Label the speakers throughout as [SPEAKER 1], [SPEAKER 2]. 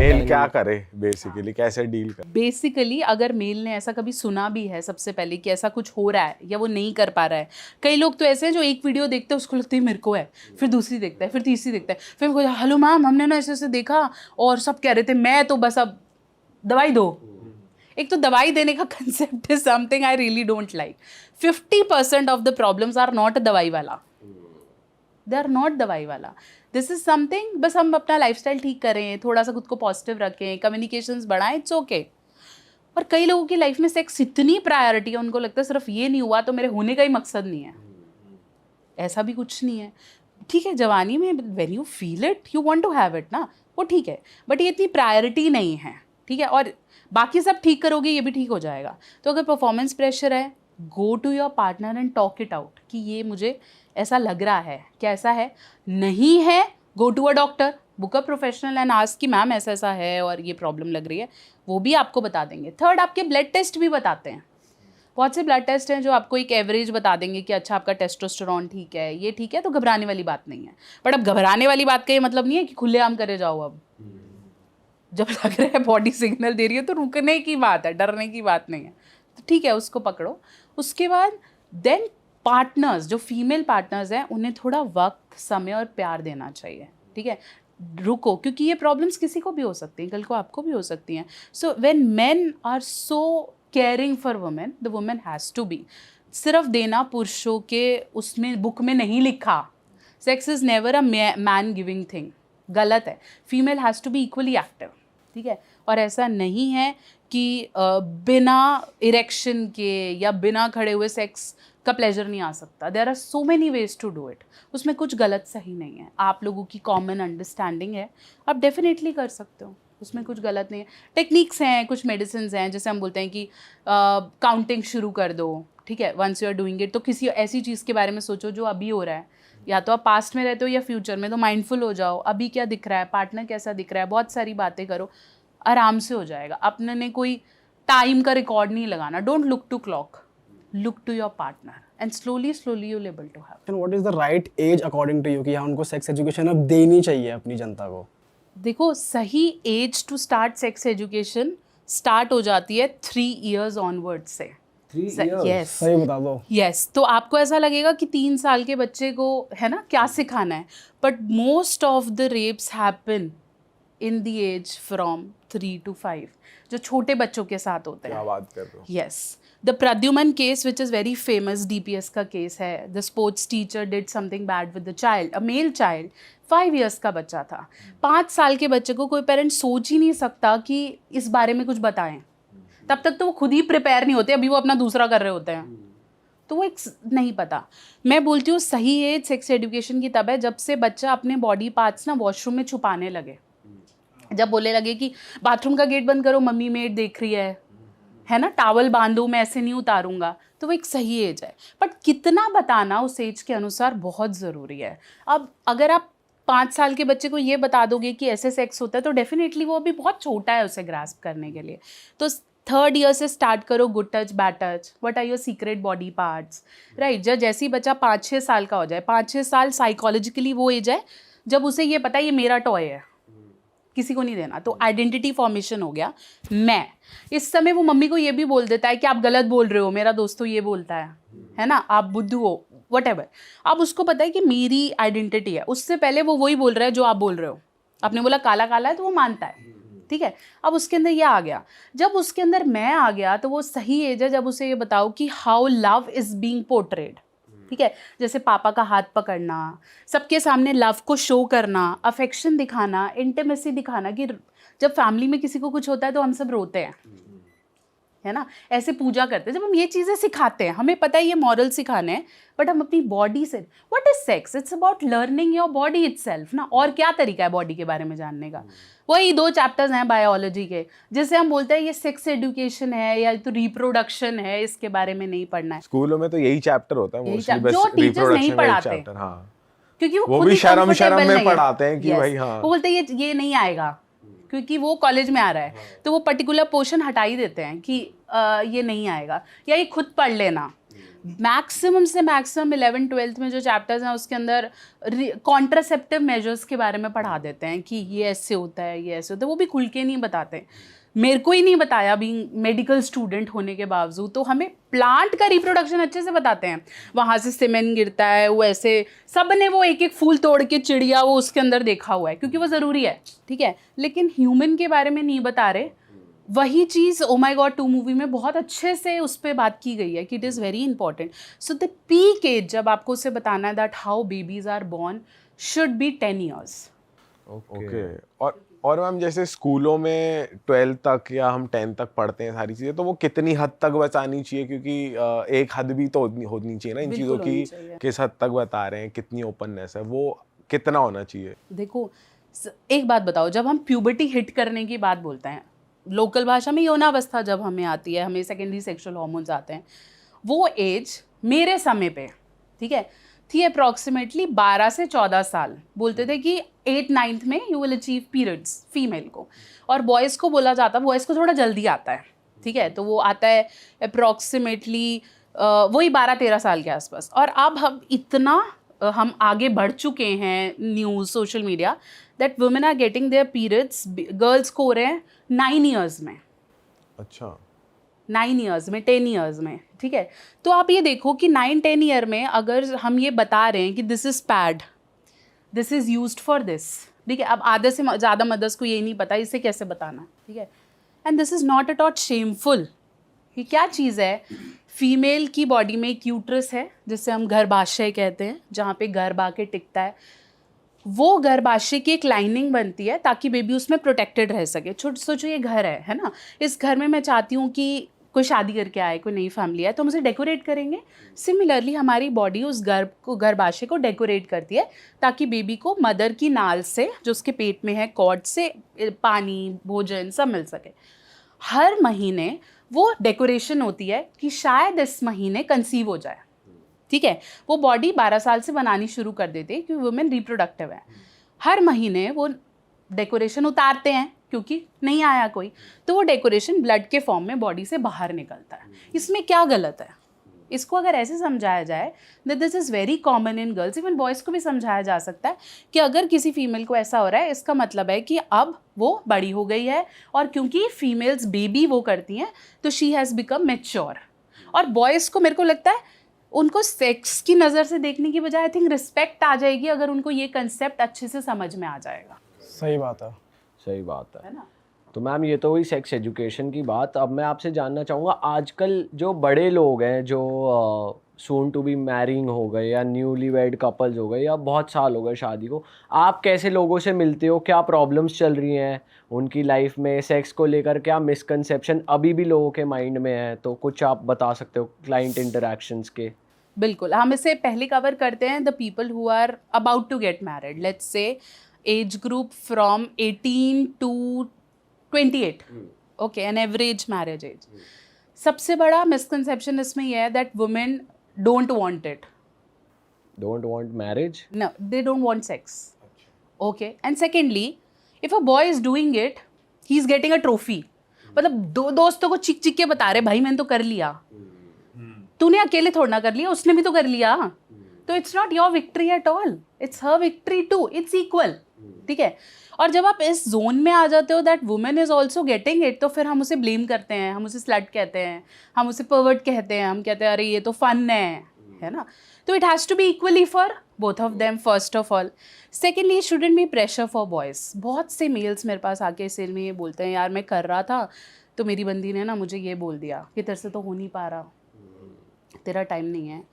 [SPEAKER 1] Mail क्या करे basically, कैसे डील करे?
[SPEAKER 2] बेसिकली अगर मेल ने ऐसा कभी सुना भी है सबसे पहले कि ऐसा कुछ हो रहा है या वो नहीं कर पा रहा है, कई लोग तो ऐसे हैं जो एक वीडियो देखते हैं उसको लगता है मेरे को है, फिर दूसरी देखता है, फिर तीसरी देखता है, फिर मेरे को हेलो मैम हमने ना ऐसे ऐसे देखा और सब कह रहे थे, मैं तो बस अब दवाई दो। एक तो दवाई देने का concept is something I really don't like. 50% of the problems are not दवाई वाला, दे आर नॉट दवाई वाला। दिस इज समथिंग बस हम अपना लाइफस्टाइल ठीक करें, थोड़ा सा खुद को पॉजिटिव रखें, कम्युनिकेशंस बढ़ाएं, इट्स ओके। और कई लोगों की लाइफ में सेक्स इतनी प्रायोरिटी है, उनको लगता है सिर्फ ये नहीं हुआ तो मेरे होने का ही मकसद नहीं है। ऐसा भी कुछ नहीं है। ठीक है, जवानी में when you feel it you want to have it ना, वो ठीक है, बट ये इतनी प्रायोरिटी नहीं है। ठीक है, और बाकी सब ठीक करोगे ये भी ठीक हो जाएगा। तो अगर परफॉर्मेंस प्रेशर है, go to your partner and talk it out कि ये मुझे ऐसा लग रहा है, कैसा है, नहीं है go to a doctor, book a professional and ask कि मैम ऐसा ऐसा है और ये प्रॉब्लम लग रही है, वो भी आपको बता देंगे। थर्ड, आपके ब्लड टेस्ट भी बताते हैं। बहुत से ब्लड टेस्ट हैं जो आपको एक एवरेज बता देंगे कि अच्छा आपका टेस्टोस्टेरोन ठीक है, ये ठीक है, तो घबराने वाली बात नहीं है। बट अब घबराने वाली बात का ये मतलब नहीं है कि खुलेआम करे जाओ। अब जब लग रहा है बॉडी सिग्नल दे रही है तो रुकने की बात है, डरने की बात नहीं है। तो ठीक है, उसको पकड़ो। उसके बाद देन पार्टनर्स, जो फीमेल पार्टनर्स हैं, उन्हें थोड़ा वक्त, समय और प्यार देना चाहिए। ठीक है, रुको, क्योंकि ये प्रॉब्लम्स किसी को भी हो सकती हैं, कल को आपको भी हो सकती हैं। So when men are so caring for women, the women has to be. सिर्फ देना पुरुषों के उसमें बुक में नहीं लिखा, sex is never a man giving thing, गलत है। Female has to be equally active. ठीक है, और ऐसा नहीं है कि बिना इरेक्शन के या बिना खड़े हुए सेक्स का प्लेजर नहीं आ सकता। There are so many ways to do it. उसमें कुछ गलत सही नहीं है, आप लोगों की कॉमन अंडरस्टैंडिंग है, आप डेफिनेटली कर सकते हो, उसमें कुछ गलत नहीं है। टेक्निक्स हैं, कुछ मेडिसिन हैं, जैसे हम बोलते हैं कि काउंटिंग शुरू कर दो। ठीक है, once you are doing it, तो किसी ऐसी चीज़ के बारे में सोचो जो अभी हो रहा है, या तो आप पास्ट में रहते हो या फ्यूचर में, तो माइंडफुल हो जाओ, अभी क्या दिख रहा है, पार्टनर कैसा दिख रहा है, बहुत सारी बातें करो, आराम से हो जाएगा। अपने ने कोई टाइम का रिकॉर्ड नहीं लगाना, don't look to clock, look to your partner and slowly slowly you will able to have.
[SPEAKER 3] What is the right age according to you कि हाँ उनको सेक्स एजुकेशन अब देनी चाहिए अपनी जनता को?
[SPEAKER 2] देखो, सही age to start sex education start हो जाती है 3 years ऑनवर्ड से।
[SPEAKER 1] 3 years?
[SPEAKER 2] यस,
[SPEAKER 3] सही बता दो।
[SPEAKER 2] यस, तो आपको ऐसा लगेगा कि 3 साल के बच्चे को है ना क्या सिखाना है, but most of the rapes happen in the age from 3 to 5, जो छोटे बच्चों के साथ होते हैं।
[SPEAKER 1] क्या बात कर रहे हो?
[SPEAKER 2] Yes, the Pradyuman case which is very famous, DPS का केस है। The sports teacher did something bad with the child, a male child, 5 years का बच्चा था। 5 साल के बच्चे को कोई पेरेंट सोच ही नहीं सकता कि इस बारे में कुछ बताएं। तब तक तो वो खुद ही प्रिपेयर नहीं होते, अभी वो अपना दूसरा कर रहे होते हैं, तो वो एक नहीं पता। मैं बोलती हूँ सही एज सेक्स एजुकेशन की तब है जब से बच्चा अपने बॉडी पार्ट्स ना वॉशरूम में छुपाने लगे, जब बोलने लगे कि बाथरूम का गेट बंद करो, मम्मी मेड देख रही है ना, टावल बांधो, मैं ऐसे नहीं उतारूंगा, तो वो एक सही एज है। बट कितना बताना उस एज के अनुसार बहुत ज़रूरी है। अब अगर आप 5 साल के बच्चे को ये बता दोगे कि ऐसे सेक्स होता है, तो डेफिनेटली वो अभी बहुत छोटा है उसे ग्रास्प करने के लिए। तो 3rd year से स्टार्ट करो, good touch, bad touch, what are your secret body parts, right. जब जैसे ही बच्चा 5-6 साल का हो जाए, 5-6 साल साइकोलॉजिकली वो एज है जब उसे ये पता है ये मेरा टॉय है, किसी को नहीं देना, तो आइडेंटिटी फॉर्मेशन हो गया। मैं इस समय वो मम्मी को ये भी बोल देता है कि आप गलत बोल रहे हो, मेरा दोस्त तो ये बोलता है ना, आप बुद्धू हो, व्हाटएवर। अब उसको पता है कि मेरी आइडेंटिटी है, उससे पहले वो वही बोल रहा है जो आप बोल रहे हो। आपने बोला काला काला है तो वो मानता है, ठीक है। अब उसके अंदर ये आ गया, जब उसके अंदर मैं आ गया तो वो सही एज है जब उसे ये बताओ कि how love is being portrayed. ठीक है, जैसे पापा का हाथ पकड़ना, सबके सामने लव को शो करना, अफेक्शन दिखाना, इंटीमेसी दिखाना, कि जब फैमिली में किसी को कुछ होता है तो हम सब रोते हैं, है ना, ऐसे पूजा करते हैं। जब हम ये चीज़ें सिखाते हैं, हमें पता है ये मॉरल सिखाने हैं, बट हम अपनी बॉडी से, what is sex, it's about learning your body itself ना। और क्या तरीका है बॉडी के बारे में जानने का? वही 2 चैप्टर्स हैं बायोलॉजी के, जिसे हम बोलते हैं ये सेक्स एजुकेशन है या तो रिप्रोडक्शन है, इसके बारे में नहीं पढ़ना है।
[SPEAKER 1] स्कूलों में तो यही चैप्टर होता है मोस्टली, बस
[SPEAKER 2] जो टीचर्स नहीं
[SPEAKER 1] रिप्रोडक्शन का एक
[SPEAKER 2] पढ़ाते,
[SPEAKER 1] चैप्टर। हाँ,
[SPEAKER 2] क्योंकि वो
[SPEAKER 1] भी शर्म
[SPEAKER 2] comfortable
[SPEAKER 1] में
[SPEAKER 2] नहीं
[SPEAKER 1] पढ़ाते हैं कि
[SPEAKER 2] Yes.
[SPEAKER 1] भाई हाँ,
[SPEAKER 2] वो बोलते हैं ये नहीं आएगा क्योंकि वो कॉलेज में आ रहा है, तो वो पर्टिकुलर पोर्शन हटा ही देते हैं कि ये नहीं आएगा, या ये खुद पढ़ लेना। मैक्सिमम से मैक्सिमम 11th-12th में जो चैप्टर्स हैं उसके अंदर कॉन्ट्रासेप्टिव मेजर्स के बारे में पढ़ा देते हैं कि ये ऐसे होता है, ये ऐसे होता है, वो भी खुल के नहीं बताते। मेरे को ही नहीं बताया बीइंग मेडिकल स्टूडेंट होने के बावजूद, तो हमें प्लांट का रिप्रोडक्शन अच्छे से बताते हैं। वहाँ से सीमेन गिरता है, वो ऐसे सब ने वो एक एक फूल तोड़ के चिड़िया वो उसके अंदर देखा हुआ है क्योंकि वो ज़रूरी है, ठीक है, लेकिन ह्यूमन के बारे में नहीं बता रहे। वही चीज़ ओ माई गॉड 2 मूवी में बहुत अच्छे से उस पर बात की गई है कि it is very important. So the peak age जब आपको उसे बताना है that how babies are born should be 10 years।
[SPEAKER 1] Okay. और मैम जैसे स्कूलों में 12th तक या हम 10th तक पढ़ते हैं सारी चीज़ें, तो वो कितनी हद तक बतानी चाहिए, क्योंकि एक हद भी तो होनी चाहिए ना इन चीज़ों की, किस हद तक बता रहे हैं, कितनी ओपननेस है, वो कितना होना चाहिए?
[SPEAKER 2] देखो एक बात बताओ, जब हम प्यूबर्टी हिट करने की बात बोलते हैं, लोकल भाषा में यौनावस्था जब हमें आती है, हमें सेकेंडरी सेक्सुअल हार्मोन्स आते हैं, वो एज मेरे समय पे, ठीक है, थी अप्रॉक्सीमेटली 12 से 14 साल। बोलते थे कि 8th-9th में you will achieve periods female को, और बॉयज़ को बोला जाता, बॉयज़ को थोड़ा जल्दी आता है, ठीक है, तो वो आता है अप्रॉक्सीमेटली वही 12-13 साल के आसपास। और अब हम आगे बढ़ चुके हैं news social media that women are getting their periods, girls को हो रहे हैं 9 years में।
[SPEAKER 1] अच्छा,
[SPEAKER 2] 9 years में, 10 years में, ठीक है। तो आप ये देखो कि 9-10 ईयर में अगर हम ये बता रहे हैं कि this is pad, this is used for this, ठीक है, अब आधे से ज़्यादा मदर्स को ये नहीं पता इसे कैसे बताना, ठीक है, and this is not at all shameful. ये क्या चीज़ है? फीमेल की बॉडी में एक यूट्रस है जिसे हम गर्भाशय कहते हैं, जहाँ पे गर्भ आके टिकता है। वो गर्भाशय की एक लाइनिंग बनती है ताकि बेबी उसमें प्रोटेक्टेड रह सके। सोचो ये घर है ना, इस घर में मैं चाहती हूँ कि कोई शादी करके आए, कोई नई फैमिली आए, तो हम उसे डेकोरेट करेंगे। सिमिलरली हमारी बॉडी उस गर्भाशय को डेकोरेट करती है ताकि बेबी को मदर की नाल से, जो उसके पेट में है, कॉर्ड से पानी, भोजन सब मिल सके। हर महीने वो डेकोरेशन होती है कि शायद इस महीने कंसीव हो जाए, ठीक है। वो बॉडी 12 साल से बनानी शुरू कर देते हैं क्योंकि वुमेन रिप्रोडक्टिव है। हर महीने वो डेकोरेशन उतारते हैं क्योंकि नहीं आया कोई, तो वो डेकोरेशन ब्लड के फॉर्म में बॉडी से बाहर निकलता है। इसमें क्या गलत है? इसको अगर ऐसे समझाया जाए that this is very common in girls, even boys को भी समझाया जा सकता है कि अगर किसी फीमेल को ऐसा हो रहा है, इसका मतलब है कि अब वो बड़ी हो गई है, और क्योंकि फीमेल्स बेबी वो करती हैं तो शी हैज़ बिकम मैच्योर। और बॉयज़ को, मेरे को लगता है, उनको सेक्स की नज़र से देखने की बजाय आई थिंक रिस्पेक्ट आ जाएगी अगर उनको ये कंसेप्ट अच्छे से समझ में आ जाएगा।
[SPEAKER 3] सही बात है,
[SPEAKER 4] सही बात
[SPEAKER 2] है ना।
[SPEAKER 4] तो मैम ये तो हुई सेक्स एजुकेशन की बात। अब मैं आपसे जानना चाहूँगा, आजकल जो बड़े लोग हैं जो सून टू बी मैरिंग हो गए या न्यूली वेड कपल्स हो गए या बहुत साल हो गए शादी को, आप कैसे लोगों से मिलते हो? क्या प्रॉब्लम्स चल रही हैं उनकी लाइफ में सेक्स को लेकर? क्या मिसकंसेप्शन अभी भी लोगों के माइंड में है? तो कुछ आप बता सकते हो क्लाइंट इंटरैक्शंस के।
[SPEAKER 2] बिल्कुल, हम इसे पहले कवर करते हैं the people who are about to get married, let's say age group from 18 to 28, okay, an average marriage age. सबसे बड़ा मिसकंसेप्शन इसमें यह है that women don't want it,
[SPEAKER 4] don't want marriage,
[SPEAKER 2] no, they don't want sex, okay, and secondly if a boy is doing it he is getting a trophy, मतलब दो दोस्तों को चिक चिक के बता रहे भाई मैंने तो कर लिया, तूने अकेले थोड़ा ना कर लिया, उसने भी तो कर लिया, तो it's not your victory at all, it's her victory too, it's equal, ठीक है। और जब आप इस जोन में आ जाते हो that women is also getting it, तो फिर हम उसे ब्लेम करते हैं, हम उसे स्लट कहते हैं, हम उसे परवर्ट कहते हैं, हम कहते हैं अरे ये तो फन है ना। तो it has to be equally for both of them first of all. Secondly, shouldn't be pressure for boys. बहुत से मेल्स मेरे पास आके इस में ये बोलते हैं यार मैं कर रहा था तो मेरी बंदी ने ना मुझे ये बोल दिया कि तेरे से तो हो नहीं पा रहा, तेरा टाइम नहीं है।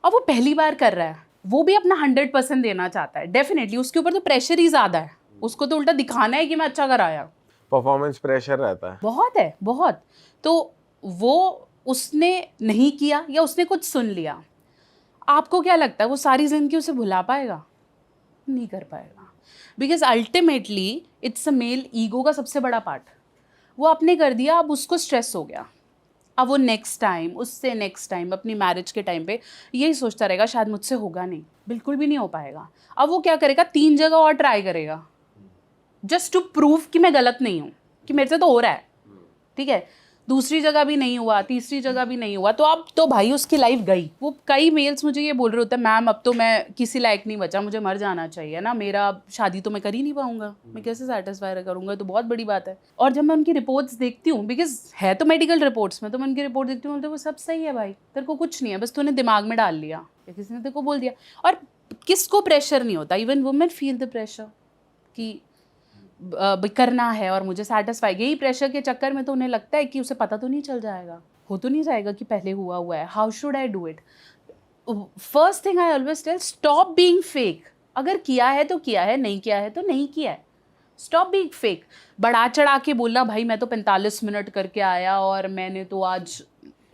[SPEAKER 2] अब वो पहली बार कर रहा है, वो भी अपना 100% देना चाहता है, डेफिनेटली उसके ऊपर तो प्रेशर ही ज़्यादा है, उसको तो उल्टा दिखाना है कि मैं अच्छा कराया,
[SPEAKER 1] परफॉर्मेंस प्रेशर रहता है,
[SPEAKER 2] बहुत है, बहुत। तो वो उसने नहीं किया या उसने कुछ सुन लिया, आपको क्या लगता है वो सारी ज़िंदगी उसे भुला पाएगा? नहीं कर पाएगा, because ultimately it's a male ego का सबसे बड़ा पार्ट। वो आपने कर दिया, अब उसको स्ट्रेस हो गया, अब वो नेक्स्ट टाइम, उससे नेक्स्ट टाइम, अपनी मैरिज के टाइम पे यही सोचता रहेगा शायद मुझसे होगा नहीं, बिल्कुल भी नहीं हो पाएगा। अब वो क्या करेगा, 3 जगह और ट्राई करेगा जस्ट टू प्रूव कि मैं गलत नहीं हूँ, कि मेरे से तो हो रहा है, ठीक है। दूसरी जगह भी नहीं हुआ, तीसरी जगह भी नहीं हुआ, तो अब तो भाई उसकी लाइफ गई। वो कई मेल्स मुझे ये बोल रहे होते हैं, मैम अब तो मैं किसी लायक नहीं बचा, मुझे मर जाना चाहिए ना, मेरा शादी तो मैं कर ही नहीं पाऊंगा, मैं कैसे सेटिस्फाई करूंगा, तो बहुत बड़ी बात है। और जब मैं उनकी रिपोर्ट्स देखती हूँ, बिकॉज है तो मेडिकल रिपोर्ट्स में, तो मैं उनकी रिपोर्ट देखती हूँ, बोलते वो सब सही है भाई, तेरे को कुछ नहीं है, बस तूने दिमाग में डाल लिया या किसी ने तेरे को बोल दिया। और किसको प्रेशर नहीं होता, even women feel the pressure कि करना है और मुझे सेटिस्फाई, यही प्रेशर के चक्कर में तो उन्हें लगता है कि उसे पता तो नहीं चल जाएगा, हो तो नहीं जाएगा कि पहले हुआ है, how should I do it. First thing I always tell, stop being fake. अगर किया है तो किया है, नहीं किया है तो नहीं किया है। Stop being fake. बढ़ा चढ़ा के बोलना भाई मैं तो 45 मिनट करके आया और मैंने तो आज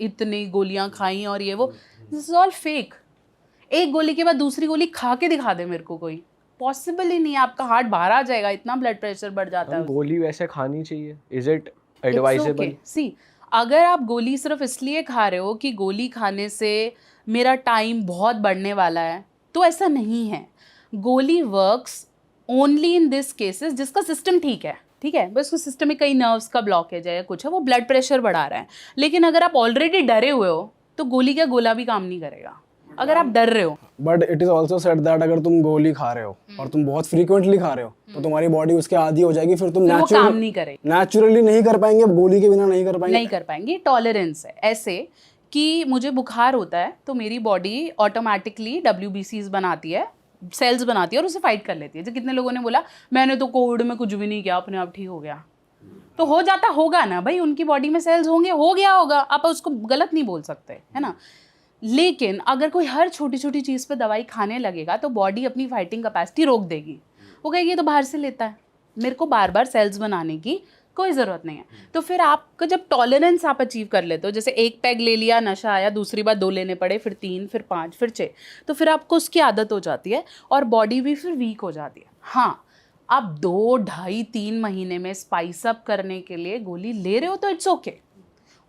[SPEAKER 2] इतनी गोलियां खाई और ये वो, दिस इज ऑल फेक। एक गोली के बाद दूसरी गोली खा के दिखा दे मेरे को, कोई पॉसिबल ही नहीं है, आपका हार्ट बाहर आ जाएगा, इतना ब्लड प्रेशर बढ़ जाता है।
[SPEAKER 4] गोली वैसे खानी चाहिए, इज इट एडवाइजेबल?
[SPEAKER 2] सी, अगर आप गोली सिर्फ इसलिए खा रहे हो कि गोली खाने से मेरा टाइम बहुत बढ़ने वाला है, तो ऐसा नहीं है। गोली works only in this cases जिसका सिस्टम ठीक है, ठीक है, बस उस सिस्टम में कई नर्व्स का ब्लॉकेज है या कुछ है, वो ब्लड प्रेशर बढ़ा रहा है। लेकिन अगर आप ऑलरेडी डरे हुए हो तो गोली का गोला भी काम नहीं करेगा, अगर आप डर रहे हो।
[SPEAKER 3] But it is also said that अगर तुम गोली खा रहे हो और तुम बहुत फ्रीक्वेंटली खा रहे हो तो तुम्हारी बॉडी उसके आदी हो जाएगी, फिर तुम
[SPEAKER 2] वो काम नहीं करेगी,
[SPEAKER 3] नेचुरली नहीं कर पाएंगे, अब गोली के बिना नहीं कर पाएंगे।
[SPEAKER 2] नहीं कर पाएंगे। टॉलरेंस है ऐसे कि मुझे बुखार होता है तो मेरी बॉडी ऑटोमेटिकली WBCs बनाती है, सेल्स बनाती है और उसे फाइट कर लेती है। जो कितने लोगों ने बोला मैंने तो कोविड में कुछ भी नहीं किया, अपने आप ठीक हो गया, तो हो जाता होगा ना भाई, उनकी बॉडी में सेल्स होंगे, हो गया होगा, आप उसको गलत नहीं बोल सकते, है ना। लेकिन अगर कोई हर छोटी छोटी चीज़ पे दवाई खाने लगेगा तो बॉडी अपनी फाइटिंग कैपेसिटी रोक देगी, वो कहेगी ये तो बाहर से लेता है, मेरे को बार बार सेल्स बनाने की कोई ज़रूरत नहीं है। तो फिर आपका जब टॉलरेंस आप अचीव कर लेते हो, जैसे एक पैग ले लिया, नशा आया, दूसरी बार 2 लेने पड़े, फिर 3, फिर 5, फिर 6, तो फिर आपको उसकी आदत हो जाती है और बॉडी भी फिर वीक हो जाती है। हाँ, आप 2, 2.5, 3 महीने में स्पाइस अप करने के लिए गोली ले रहे हो तो इट्स ओके,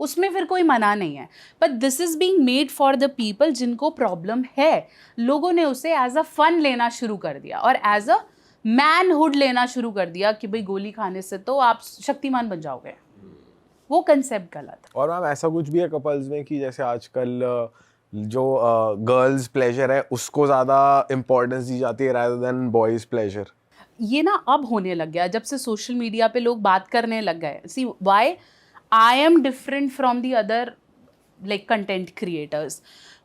[SPEAKER 2] उसमें फिर कोई मना नहीं है। But this is being made for the people जिनको प्रॉब्लम है। लोगों ने उसे एज अ फन लेना शुरू कर दिया और एज अ मैनहुड लेना शुरू कर दिया कि भाई गोली खाने से तो आप शक्तिमान बन जाओगे। वो कंसेप्ट गलत है।
[SPEAKER 1] और मैम ऐसा कुछ भी है कपल्स में कि जैसे आजकल जो गर्ल्स प्लेजर है उसको ज़्यादा इम्पोर्टेंस दी जाती है rather देन बॉयज़ प्लेजर?
[SPEAKER 2] ये ना अब होने लग गया, जब से सोशल मीडिया पे लोग बात करने लग गए। See why I am different from the other like content creators.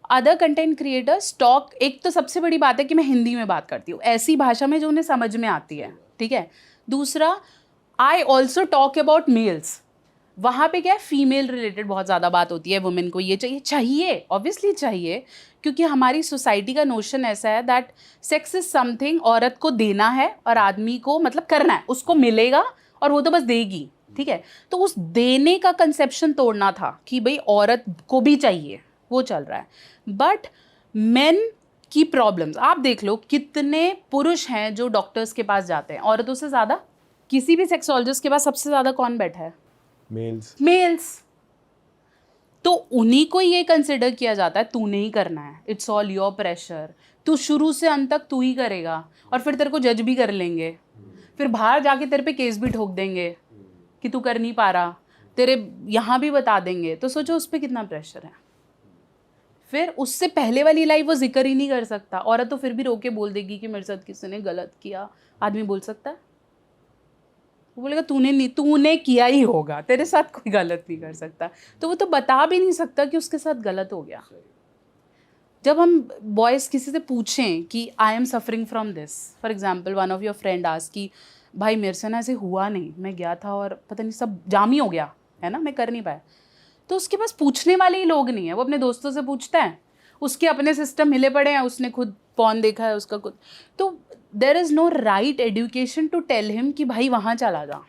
[SPEAKER 2] Other content creators talk, एक तो सबसे बड़ी बात है कि मैं हिंदी में बात करती हूँ, ऐसी भाषा में जो उन्हें समझ में आती है, ठीक है। दूसरा, I also talk about males. वहाँ पे क्या है, फीमेल रिलेटेड बहुत ज़्यादा बात होती है, वुमेन को ये चाहिए ऑब्वियसली चाहिए, क्योंकि हमारी सोसाइटी का नोशन ऐसा है दैट सेक्स इज समथिंग औरत को देना है और आदमी को मतलब करना है, उसको मिलेगा और वो तो बस देगी, ठीक है। तो उस देने का कंसेप्शन तोड़ना था कि भाई औरत को भी चाहिए, वो चल रहा है। बट मेन की प्रॉब्लम्स आप देख लो, कितने पुरुष हैं जो डॉक्टर्स के पास जाते हैं औरतों से ज़्यादा। किसी भी सेक्सोलॉजिस्ट के पास सबसे ज़्यादा कौन बैठा है? मेल्स। तो उन्हीं को ये कंसिडर किया जाता है तूने ही करना है, इट्स ऑल योर प्रेशर, तू शुरू से अंत तक तू ही करेगा, और फिर तेरे को जज भी कर लेंगे, फिर बाहर जाके तेरे पे केस भी ठोक देंगे कि तू कर नहीं पा रहा, तेरे यहाँ भी बता देंगे। तो सोचो उस पर कितना प्रेशर है। फिर उससे पहले वाली लाइफ वो जिक्र ही नहीं कर सकता। औरत तो फिर भी रोके बोल देगी कि मेरे साथ किसी ने गलत किया। आदमी बोल सकता है? वो बोलेगा तूने किया ही होगा, तेरे साथ कोई गलत नहीं कर सकता। तो वो तो बता भी नहीं सकता कि उसके साथ गलत हो गया। जब हम बॉयज़ किसी से पूछें कि I am suffering from this, for example one of your friend ask कि भाई मेरे से ना ऐसे हुआ नहीं, मैं गया था और पता नहीं सब जाम ही हो गया है ना, मैं कर नहीं पाया, तो उसके पास पूछने वाले ही लोग नहीं है। वो अपने दोस्तों से पूछता है, उसके अपने सिस्टम हिले पड़े हैं, उसने खुद पॉन देखा है उसका खुद, तो there is no right education to tell him कि भाई वहाँ चला जा।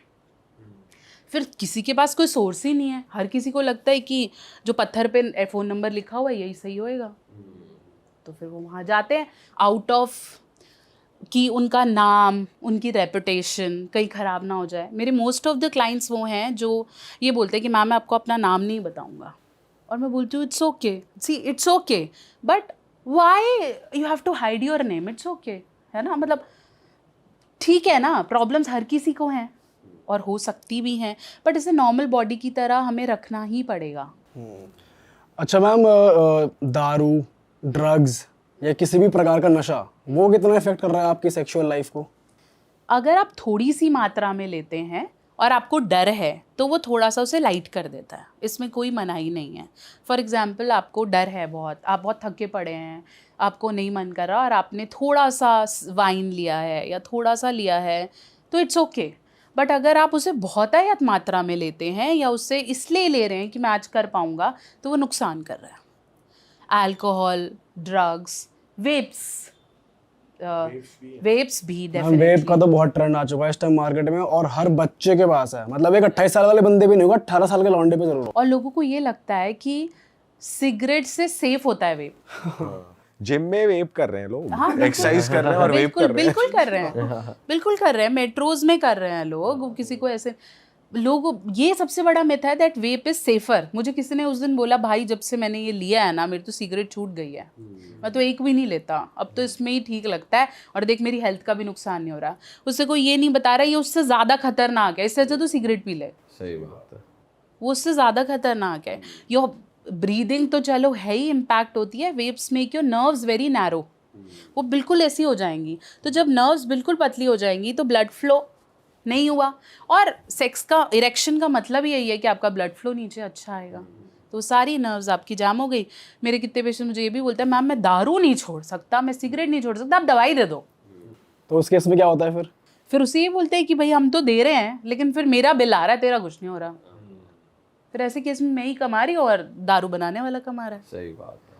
[SPEAKER 2] फिर किसी के पास कोई सोर्स ही नहीं है, हर किसी को लगता है कि जो पत्थर पे फ़ोन नंबर लिखा हुआ है यही सही होएगा, तो फिर वो वहाँ जाते हैं आउट ऑफ कि उनका नाम, उनकी रेपुटेशन कहीं ख़राब ना हो जाए। मेरे मोस्ट ऑफ द क्लाइंट्स वो हैं जो ये बोलते हैं कि मैम मैं आपको अपना नाम नहीं बताऊंगा, और मैं बोलती हूँ it's okay, see it's okay, but why you have to hide your name? It's okay, है ना, मतलब ठीक है ना, प्रॉब्लम्स हर किसी को हैं, और हो सकती भी हैं, बट इसे नॉर्मल बॉडी की तरह हमें रखना ही पड़ेगा।
[SPEAKER 3] अच्छा मैम, दारू, ड्रग्स या किसी भी प्रकार का नशा वो कितना इफेक्ट कर रहा है आपकी सेक्सुअल लाइफ को?
[SPEAKER 2] अगर आप थोड़ी सी मात्रा में लेते हैं और आपको डर है तो वो थोड़ा सा उसे लाइट कर देता है, इसमें कोई मनाही नहीं है। फॉर एग्जाम्पल, आपको डर है बहुत, आप बहुत थके पड़े हैं, आपको नहीं मन कर रहा और आपने थोड़ा सा वाइन लिया है या थोड़ा सा लिया है तो इट्स ओके। बट अगर आप उसे बहुतायत मात्रा में लेते हैं या उससे इसलिए ले रहे हैं कि मैं आज कर पाऊँगा, तो वो नुकसान कर रहा है। अल्कोहल, ड्रग्स, वेप्स भी
[SPEAKER 3] मैम
[SPEAKER 2] डेफिनेटली।
[SPEAKER 3] वेप का तो बहुत ट्रेंड आ चुका है इस टाइम मार्केट में, और हर बच्चे के पास है। मतलब एक 28 साल वाले बंदे भी नहीं होगा, 18 साल के लौंडे पे जरूर।
[SPEAKER 2] और लोगों को ये लगता है कि सिगरेट से सेफ होता है वेप।
[SPEAKER 1] जिम में वेप कर रहे हैं लोग,
[SPEAKER 2] हाँ, बिल्कुल।
[SPEAKER 1] एक्सरसाइज कर रहे हैं और वेप कर रहे हैं।
[SPEAKER 2] बिल्कुल कर रहे हैं, बिल्कुल कर रहे हैं, मेट्रोज में कर रहे हैं लोग। किसी को ऐसे लोग, ये सबसे बड़ा मिथ है दैट वेप इज सेफर। मुझे किसी ने उस दिन बोला, भाई जब से मैंने ये लिया है ना, मेरी तो सिगरेट छूट गई है, मैं तो एक भी नहीं लेता, अब तो इसमें ही ठीक लगता है और देख मेरी हेल्थ का भी नुकसान नहीं हो रहा। उससे कोई ये नहीं बता रहा ये उससे ज़्यादा खतरनाक है, इससे अच्छा तो सिगरेट पी ले।
[SPEAKER 4] सही बात है।
[SPEAKER 2] वो उससे ज़्यादा खतरनाक है। योर ब्रीदिंग तो चलो है ही, इम्पैक्ट होती है। Vapes make your nerves very narrow, वो बिल्कुल ऐसी हो जाएंगी। तो जब नर्व्स बिल्कुल पतली हो जाएंगी तो ब्लड फ्लो नहीं हुआ, और सेक्स का इरेक्शन का मतलब यही है कि आपका ब्लड फ्लो नीचे अच्छा आएगा। तो सारी नर्व्स आपकी जाम हो गई। मेरे कितने पेशेंट मुझे ये भी बोलते हैं, मैम मैं दारू नहीं छोड़ सकता, मैं सिगरेट नहीं छोड़ सकता, आप दवाई दे दो।
[SPEAKER 3] तो उस केस में क्या होता है
[SPEAKER 2] फिर उसे ये बोलते हैं कि भाई हम तो दे रहे हैं लेकिन फिर मेरा बिल आ रहा है, तेरा कुछ नहीं हो रहा। फिर ऐसे केस में मैं ही कमा रही हूँ और दारू बनाने वाला कमा रहा है।
[SPEAKER 4] सही बात है।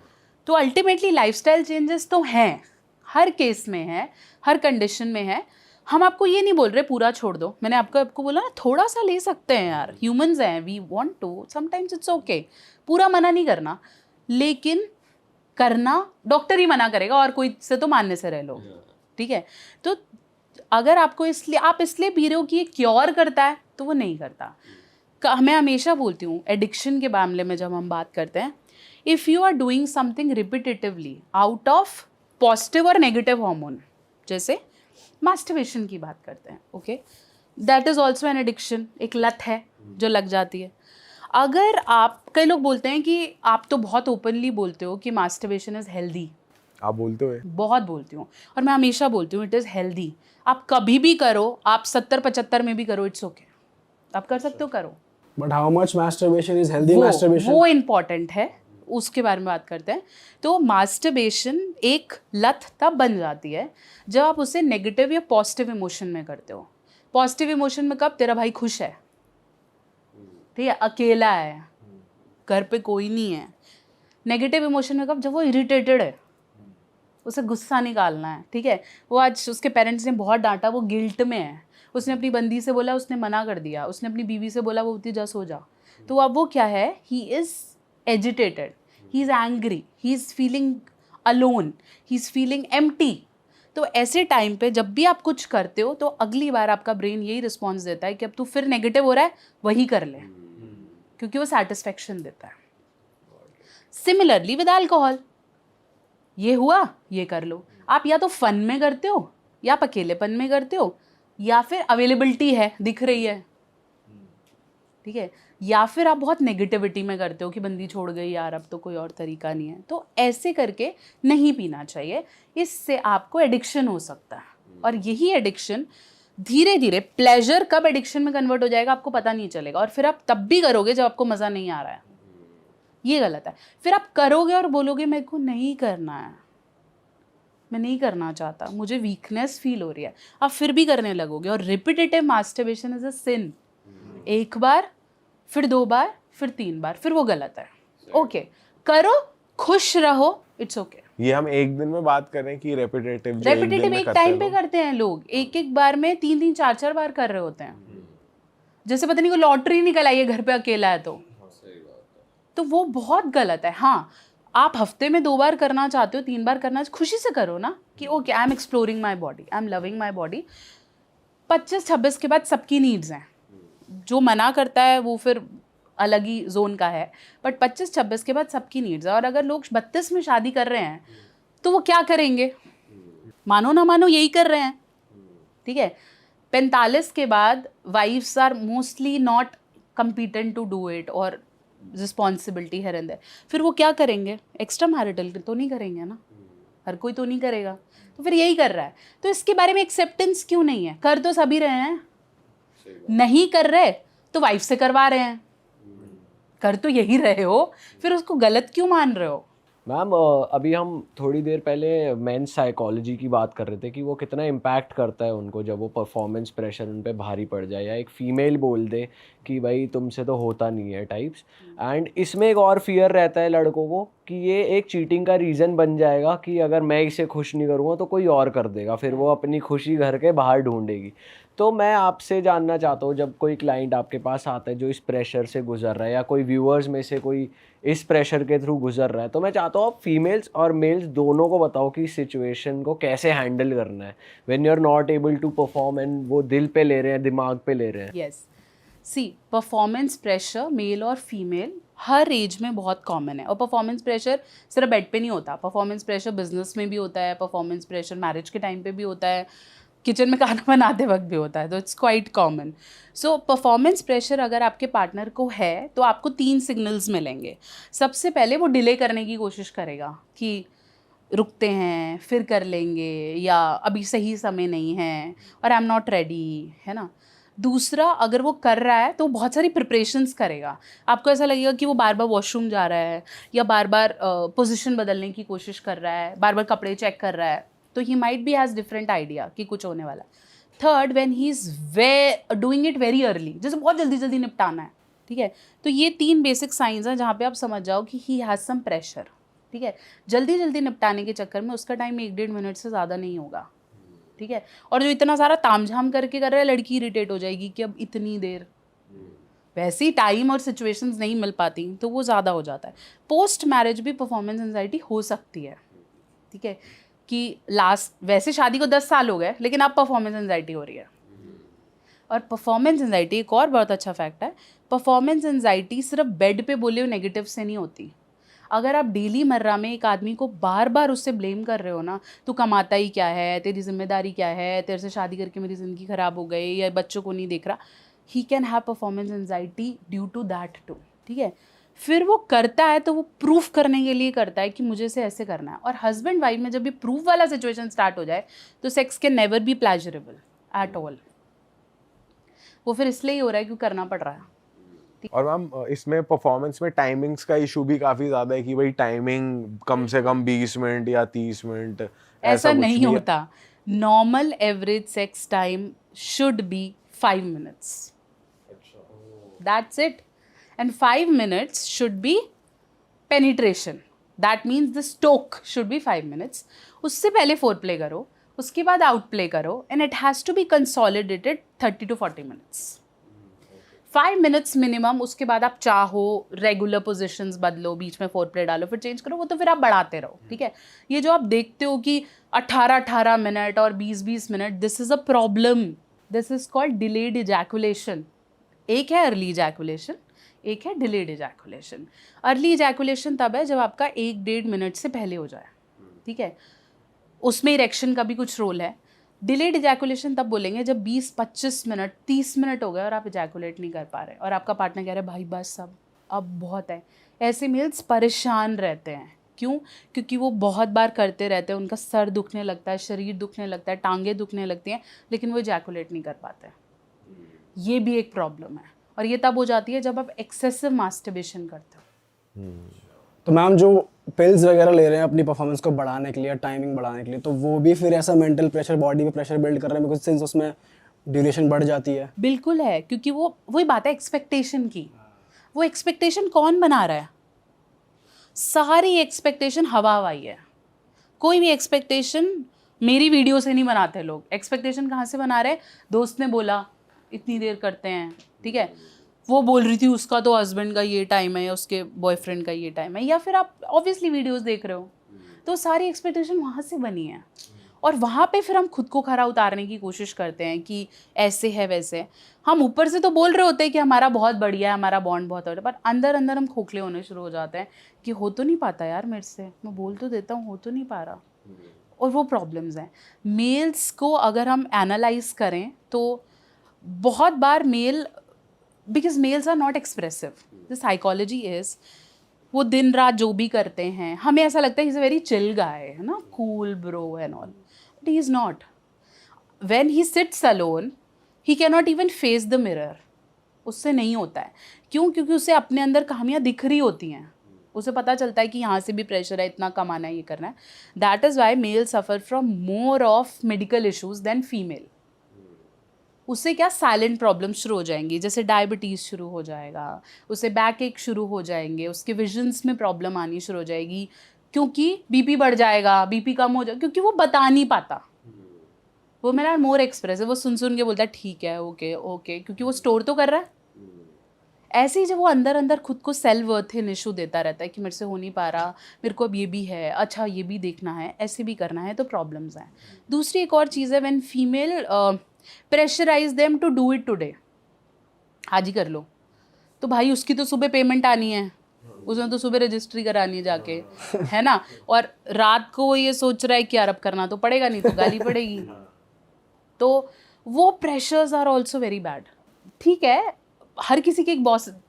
[SPEAKER 2] तो अल्टीमेटली लाइफस्टाइल चेंजेस तो हैं, हर केस में है, हर कंडीशन में है। हम आपको ये नहीं बोल रहे पूरा छोड़ दो, मैंने आपको बोला ना थोड़ा सा ले सकते हैं यार, ह्यूमंस हैं, we want to, sometimes it's okay. पूरा मना नहीं करना, लेकिन करना डॉक्टर ही मना करेगा और कोई से तो मानने से रह लो, ठीक है। तो अगर आपको आप इसलिए पी रहे हो कि ये क्योर करता है, तो वो नहीं करता। मैं हमेशा बोलती हूँ एडिक्शन के मामले में जब हम बात करते हैं, if you are doing something repetitively out of positive और नेगेटिव हार्मोन, जैसे मास्टरबेशन की बात करते हैं, okay, that is also an addiction, एक लत है जो लग जाती है। अगर आप, कई लोग बोलते हैं कि आप तो बहुत ओपनली बोलते हो कि मास्टरबेशन इज़ हेल्दी,
[SPEAKER 1] आप बोलते हुए?
[SPEAKER 2] बहुत बोलती हूँ, और मैं हमेशा बोलती हूँ इट इज़ हेल्दी। आप कभी भी करो, आप 70-75 में भी करो, इट्स ओके, आप कर सकते हो, करो।
[SPEAKER 3] But how much masturbation is healthy masturbation,
[SPEAKER 2] वो इम्पॉर्टेंट है, उसके बारे में बात करते हैं। तो मास्टरबेशन एक लत तब बन जाती है जब आप उसे नेगेटिव या पॉजिटिव इमोशन में करते हो। पॉजिटिव इमोशन में कब, तेरा भाई खुश है, ठीक है, अकेला है, घर पे कोई नहीं है। नेगेटिव इमोशन में कब, जब वो इरिटेटेड है, उसे गुस्सा निकालना है, ठीक है। वो आज उसके पेरेंट्स ने बहुत डांटा, वो गिल्ट में है, उसने अपनी बंदी से बोला, उसने मना कर दिया, उसने अपनी बीवी से बोला वो उतनी जा सो जा, तो अब वो क्या है, he is agitated, he is angry, he is feeling alone, he is feeling empty. तो ऐसे टाइम पे जब भी आप कुछ करते हो तो अगली बार आपका ब्रेन यही रिस्पॉन्स देता है कि अब तू फिर नेगेटिव हो रहा है, वही कर ले, क्योंकि वो सेटिस्फेक्शन देता है। सिमिलरली विद अल्कोहल, ये हुआ, ये कर लो। आप या तो फन में करते हो, या आप अकेलेपन में करते हो, या फिर अवेलेबिलिटी है, दिख रही है, ठीक है, या फिर आप बहुत नेगेटिविटी में करते हो कि बंदी छोड़ गई यार, अब तो कोई और तरीका नहीं है। तो ऐसे करके नहीं पीना चाहिए, इससे आपको एडिक्शन हो सकता है। और यही एडिक्शन धीरे धीरे प्लेजर कब एडिक्शन में कन्वर्ट हो जाएगा आपको पता नहीं चलेगा, और फिर आप तब भी करोगे जब आपको मज़ा नहीं आ रहा है। ये गलत है। फिर आप करोगे और बोलोगे मेरे को नहीं करना है, मैं नहीं करना चाहता, मुझे वीकनेस फील हो रही है, आप फिर भी करने लगोगे। और रिपीटेटिव मास्टरबेशन इज अ सिन। एक बार, फिर 2 बार, फिर 3 बार, फिर वो गलत है। ओके, करो, खुश रहो, इट्स ओके।
[SPEAKER 1] ये हम एक दिन में बात कर रहे हैं कि रेपिटेटिव
[SPEAKER 2] एक टाइम पे करते हैं लोग, एक बार में 3-3, 4-4 बार कर रहे होते हैं, जैसे पता नहीं कोई लॉटरी निकल आई है घर पे अकेला है तो वो बहुत गलत है। हाँ, आप हफ्ते में 2 बार करना चाहते हो, 3 बार करना, खुशी से करो ना कि okay I am exploring my body, I am loving my body. 25-26 के बाद सबकी नीड्स हैं, जो मना करता है वो फिर अलग ही जोन का है, बट 25-26 के बाद सबकी नीड्स है। और अगर लोग 32 में शादी कर रहे हैं तो वो क्या करेंगे, मानो ना मानो यही कर रहे हैं, ठीक है। 45 के बाद wifes are mostly not competent to do it और रिस्पॉन्सिबिलिटी है रहता है, फिर वो क्या करेंगे? एक्स्ट्रा मैरिटल तो नहीं करेंगे ना, हर कोई तो नहीं करेगा, तो फिर यही कर रहा है। तो इसके बारे में एक्सेप्टेंस क्यों नहीं है? कर तो सभी रहे हैं, नहीं कर रहे तो वाइफ से करवा रहे हैं, कर तो यही रहे हो, फिर उसको गलत क्यों मान रहे हो?
[SPEAKER 4] मैम अभी हम थोड़ी देर पहले मेंस साइकोलॉजी की बात कर रहे थे कि वो कितना इम्पैक्ट करता है उनको जब वो परफॉर्मेंस प्रेशर उन पे भारी पड़ जाए या एक फ़ीमेल बोल दे कि भाई तुमसे तो होता नहीं है टाइप्स। एंड इसमें एक और फियर रहता है लड़कों को कि ये एक चीटिंग का रीज़न बन जाएगा कि अगर मैं इसे खुश नहीं करूँगा तो कोई और कर देगा, फिर वो अपनी खुशी घर के बाहर ढूंढेगी। तो मैं आपसे जानना चाहता हूँ, जब कोई क्लाइंट आपके पास आता है जो इस प्रेशर से गुजर रहा है या कोई व्यूअर्स में से कोई इस प्रेशर के थ्रू गुजर रहा है, तो मैं चाहता हूँ आप फीमेल्स और मेल्स दोनों को बताओ कि इस सिचुएशन को कैसे हैंडल करना है when you are not able to perform and वो दिल पे ले रहे हैं, दिमाग पे ले रहे हैं।
[SPEAKER 2] यस, सी परफॉर्मेंस प्रेशर मेल और फीमेल हर एज में बहुत कॉमन है। और परफॉर्मेंस प्रेशर सिर्फ बेड पे नहीं होता, परफॉर्मेंस प्रेशर बिजनेस में भी होता है, परफॉर्मेंस प्रेशर मैरिज के टाइम पे भी होता है, किचन में खाना बनाते वक्त भी होता है, तो it's quite common. So performance pressure अगर आपके पार्टनर को है तो आपको 3 सिग्नल्स मिलेंगे। सबसे पहले वो डिले करने की कोशिश करेगा कि रुकते हैं फिर कर लेंगे, या अभी सही समय नहीं है और आई एम नॉट रेडी, है ना। दूसरा, अगर वो कर रहा है तो बहुत सारी प्रिपरेशंस करेगा। आपको ऐसा लगेगा कि वो बार बार वॉशरूम जा रहा है या बार बार पोजीशन बदलने की कोशिश कर रहा है, बार बार कपड़े चेक कर रहा है, तो he might be has different idea कि कुछ होने वाला है। Third, when he is doing it very early, जैसे बहुत जल्दी जल्दी निपटाना है, ठीक है। तो ये 3 बेसिक साइंस हैं जहाँ पे आप समझ जाओ कि ही हैज़ सम प्रेशर, ठीक है। जल्दी जल्दी निपटाने के चक्कर में उसका टाइम 1-1.5 मिनट से ज़्यादा नहीं होगा, ठीक है। और जो इतना सारा तामझाम करके कर रहा है, लड़की इरिटेट हो जाएगी कि अब इतनी देर, वैसे ही टाइम और सिचुएशंस नहीं मिल पाती तो वो ज़्यादा हो जाता है। पोस्ट मैरिज भी परफॉर्मेंस एंजाइटी हो सकती है, ठीक है, कि वैसे शादी को 10 साल हो गए लेकिन अब परफॉर्मेंस एंजाइटी हो रही है। और परफॉर्मेंस एंजाइटी एक और बहुत अच्छा फैक्ट है, परफॉर्मेंस एंजाइटी सिर्फ बेड पे बोले हुए नेगेटिव से नहीं होती। अगर आप डेली मर्रा में एक आदमी को बार बार उससे ब्लेम कर रहे हो ना, तू कमाता ही क्या है, तेरी जिम्मेदारी क्या है, तेरे से शादी करके मेरी ज़िंदगी ख़राब हो गई, या बच्चों को नहीं देख रहा, he can have performance anxiety due to that too, ठीक है। फिर वो करता है तो वो प्रूफ करने के लिए करता है कि मुझे से ऐसे करना है। और हस्बैंड वाइफ में जब भी प्रूफ वाला सिचुएशन स्टार्ट हो जाए तो sex can never be pleasurable at all. वो फिर इसलिए ही हो रहा है क्योंकि करना पड़ रहा है।
[SPEAKER 1] और मैम इसमें परफॉर्मेंस में टाइमिंग्स का इशू भी काफ़ी ज़्यादा है कि भाई टाइमिंग कम से कम 20 मिनट या 30 मिनट,
[SPEAKER 2] ऐसा नहीं होता। Normal average sex time should be 5 minutes, that's it. and 5 minutes should be penetration, that means the stoke should be 5 minutes। उससे पहले foreplay करो, उसके बाद outplay करो, and it has to be consolidated 30 to 40 minutes। 5 minutes minimum, उसके बाद आप चाहो रेगुलर पोजिशंस बदलो, बीच में फोरप्ले डालो, फिर चेंज करो, वो तो फिर आप बढ़ाते रहो, ठीक है। ये जो आप देखते हो कि 18-18 मिनट और 20-20 minute, this is a problem, this is called delayed ejaculation. एक है अर्ली इजैकुलेशन, एक है डिलेड इजैकुलेशन। अर्ली इजैकुलेशन तब है जब आपका 1-1.5 मिनट से पहले हो जाए, ठीक है, उसमें इरेक्शन का भी कुछ रोल है। डिलेड इजैकुलेशन तब बोलेंगे जब 20-25 मिनट 30 मिनट हो गए और आप इजैकुलेट नहीं कर पा रहे और आपका पार्टनर कह रहा है भाई बस अब बहुत है। ऐसे मेल्स परेशान रहते हैं, क्यों? क्योंकि वो बहुत बार करते रहते हैं, उनका सर दुखने लगता है, शरीर दुखने लगता है, टांगें दुखने लगती हैं, लेकिन वो इजैकुलेट नहीं कर पाते। ये भी एक प्रॉब्लम है, और ये तब हो जाती है जब आप एक्सेसिव मास्टरबेशन करते हो।
[SPEAKER 3] तो मैम जो पिल्स वगैरह ले रहे हैं अपनी परफॉर्मेंस को बढ़ाने के लिए, टाइमिंग बढ़ाने के लिए, तो वो भी फिर ऐसा मेंटल प्रेशर, बॉडी पे प्रेशर बिल्ड कर रहे हैं, बिकॉज सिंस उसमें ड्यूरेशन बढ़ जाती है।
[SPEAKER 2] बिल्कुल है, क्योंकि वही बात है एक्सपेक्टेशन की। वो एक्सपेक्टेशन कौन बना रहा है? सारी एक्सपेक्टेशन हवा हवाई है। कोई भी एक्सपेक्टेशन मेरी वीडियो से नहीं बनाते लोग। एक्सपेक्टेशन कहाँ से बना रहे? दोस्त ने बोला इतनी देर करते हैं, ठीक है, वो बोल रही थी उसका तो हस्बैंड का ये टाइम है या उसके बॉयफ्रेंड का ये टाइम है, या फिर आप ऑब्वियसली वीडियोस देख रहे हो, तो सारी एक्सपेक्टेशन वहाँ से बनी है। और वहाँ पे फिर हम खुद को खरा उतारने की कोशिश करते हैं कि ऐसे है वैसे है। हम ऊपर से तो बोल रहे होते हैं कि हमारा बहुत बढ़िया है, हमारा बॉन्ड बहुत बढ़िया, पर अंदर अंदर हम खोखले होने शुरू हो जाते हैं कि हो तो नहीं पाता यार मेरे से, मैं बोल तो देता हूँ, हो तो नहीं पा रहा। और वो प्रॉब्लम्स हैं। मेल्स को अगर हम एनालाइज करें तो बहुत बार male, because males are not expressive, the psychology is वो दिन रात जो भी करते हैं, हमें ऐसा लगता है he is a very chill guy, है ना, cool bro and all, but he is not. When he sits alone he can not even face the mirror, उससे नहीं होता है। क्यों? क्योंकि उसे अपने अंदर कहानियाँ दिख रही होती हैं, उसे पता चलता है कि यहाँ से भी प्रेशर है, इतना कमाना है, ये करना है। That is why male suffer from more of medical issues than female. उससे क्या साइलेंट प्रॉब्लम शुरू हो जाएंगी, जैसे डायबिटीज़ शुरू हो जाएगा, उसे बैक एक शुरू हो जाएंगे, उसके विजन्स में प्रॉब्लम आनी शुरू हो जाएगी, क्योंकि बीपी बढ़ जाएगा, बीपी कम हो जाएगा, क्योंकि वो बता नहीं पाता। वो मेरा मोर एक्सप्रेस है, वो सुन के बोलता है ठीक है, ओके ओके, क्योंकि वो स्टोर तो कर रहा है। ऐसे ही जब वो अंदर अंदर खुद को सेल्फ वर्थ इशू देता रहता है कि मेरे से हो नहीं पा रहा, मेरे को अब ये भी है, अच्छा ये भी देखना है, ऐसे भी करना है, तो प्रॉब्लम्स हैं। दूसरी एक और चीज़ है, when female pressurize them to do it today, आज ही कर लो, तो भाई उसकी तो सुबह पेमेंट आनी है, उसने तो सुबह रजिस्ट्री करानी है जाके, है ना, और रात को वो ये सोच रहा है कि यार अब करना तो पड़ेगा, नहीं तो गाली पड़ेगी। तो वो pressures are also very bad. ठीक है, हर किसी की एक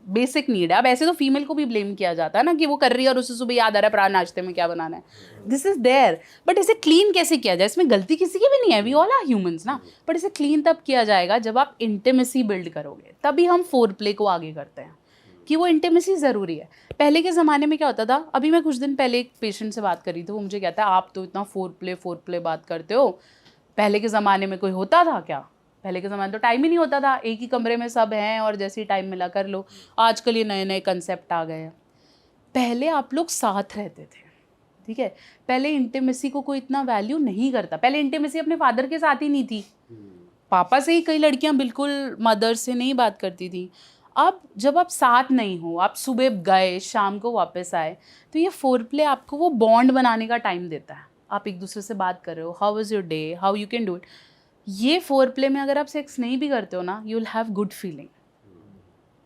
[SPEAKER 2] बेसिक नीड है। अब ऐसे तो फीमेल को भी ब्लेम किया जाता है ना कि वो कर रही है और उसे सुबह याद आ रहा है प्राण नाश्ते में क्या बनाना है, दिस इज देयर, बट इसे क्लीन कैसे किया जाए? इसमें गलती किसी की भी नहीं है, वी ऑल आर ह्यूमंस ना, बट इसे क्लीन तब किया जाएगा जब आप इंटीमेसी बिल्ड करोगे, तभी हम फोरप्ले को आगे करते हैं कि वो इंटीमेसी ज़रूरी है। पहले के ज़माने में क्या होता था, अभी मैं कुछ दिन पहले एक पेशेंट से बात करी थी, वो मुझे कहता है आप तो इतना फोरप्ले बात करते हो, पहले के ज़माने में कोई होता था क्या? पहले के ज़माने तो टाइम ही नहीं होता था, एक ही कमरे में सब हैं और जैसे ही टाइम मिला कर लो। आजकल ये नए नए कंसेप्ट आ गए हैं। पहले आप लोग साथ रहते थे, ठीक है, पहले इंटीमेसी को कोई इतना वैल्यू नहीं करता। पहले इंटीमेसी अपने फादर के साथ ही नहीं थी, पापा से ही कई लड़कियां बिल्कुल मदर से नहीं बात करती थी। अब जब आप साथ नहीं हो, आप सुबह गए शाम को वापस आए, तो ये फोरप्ले आपको वो बॉन्ड बनाने का टाइम देता है। आप एक दूसरे से बात कर रहे हो, how was your day, how you can do it. ये फोरप्ले में अगर आप सेक्स नहीं भी करते हो ना, you will have good feeling,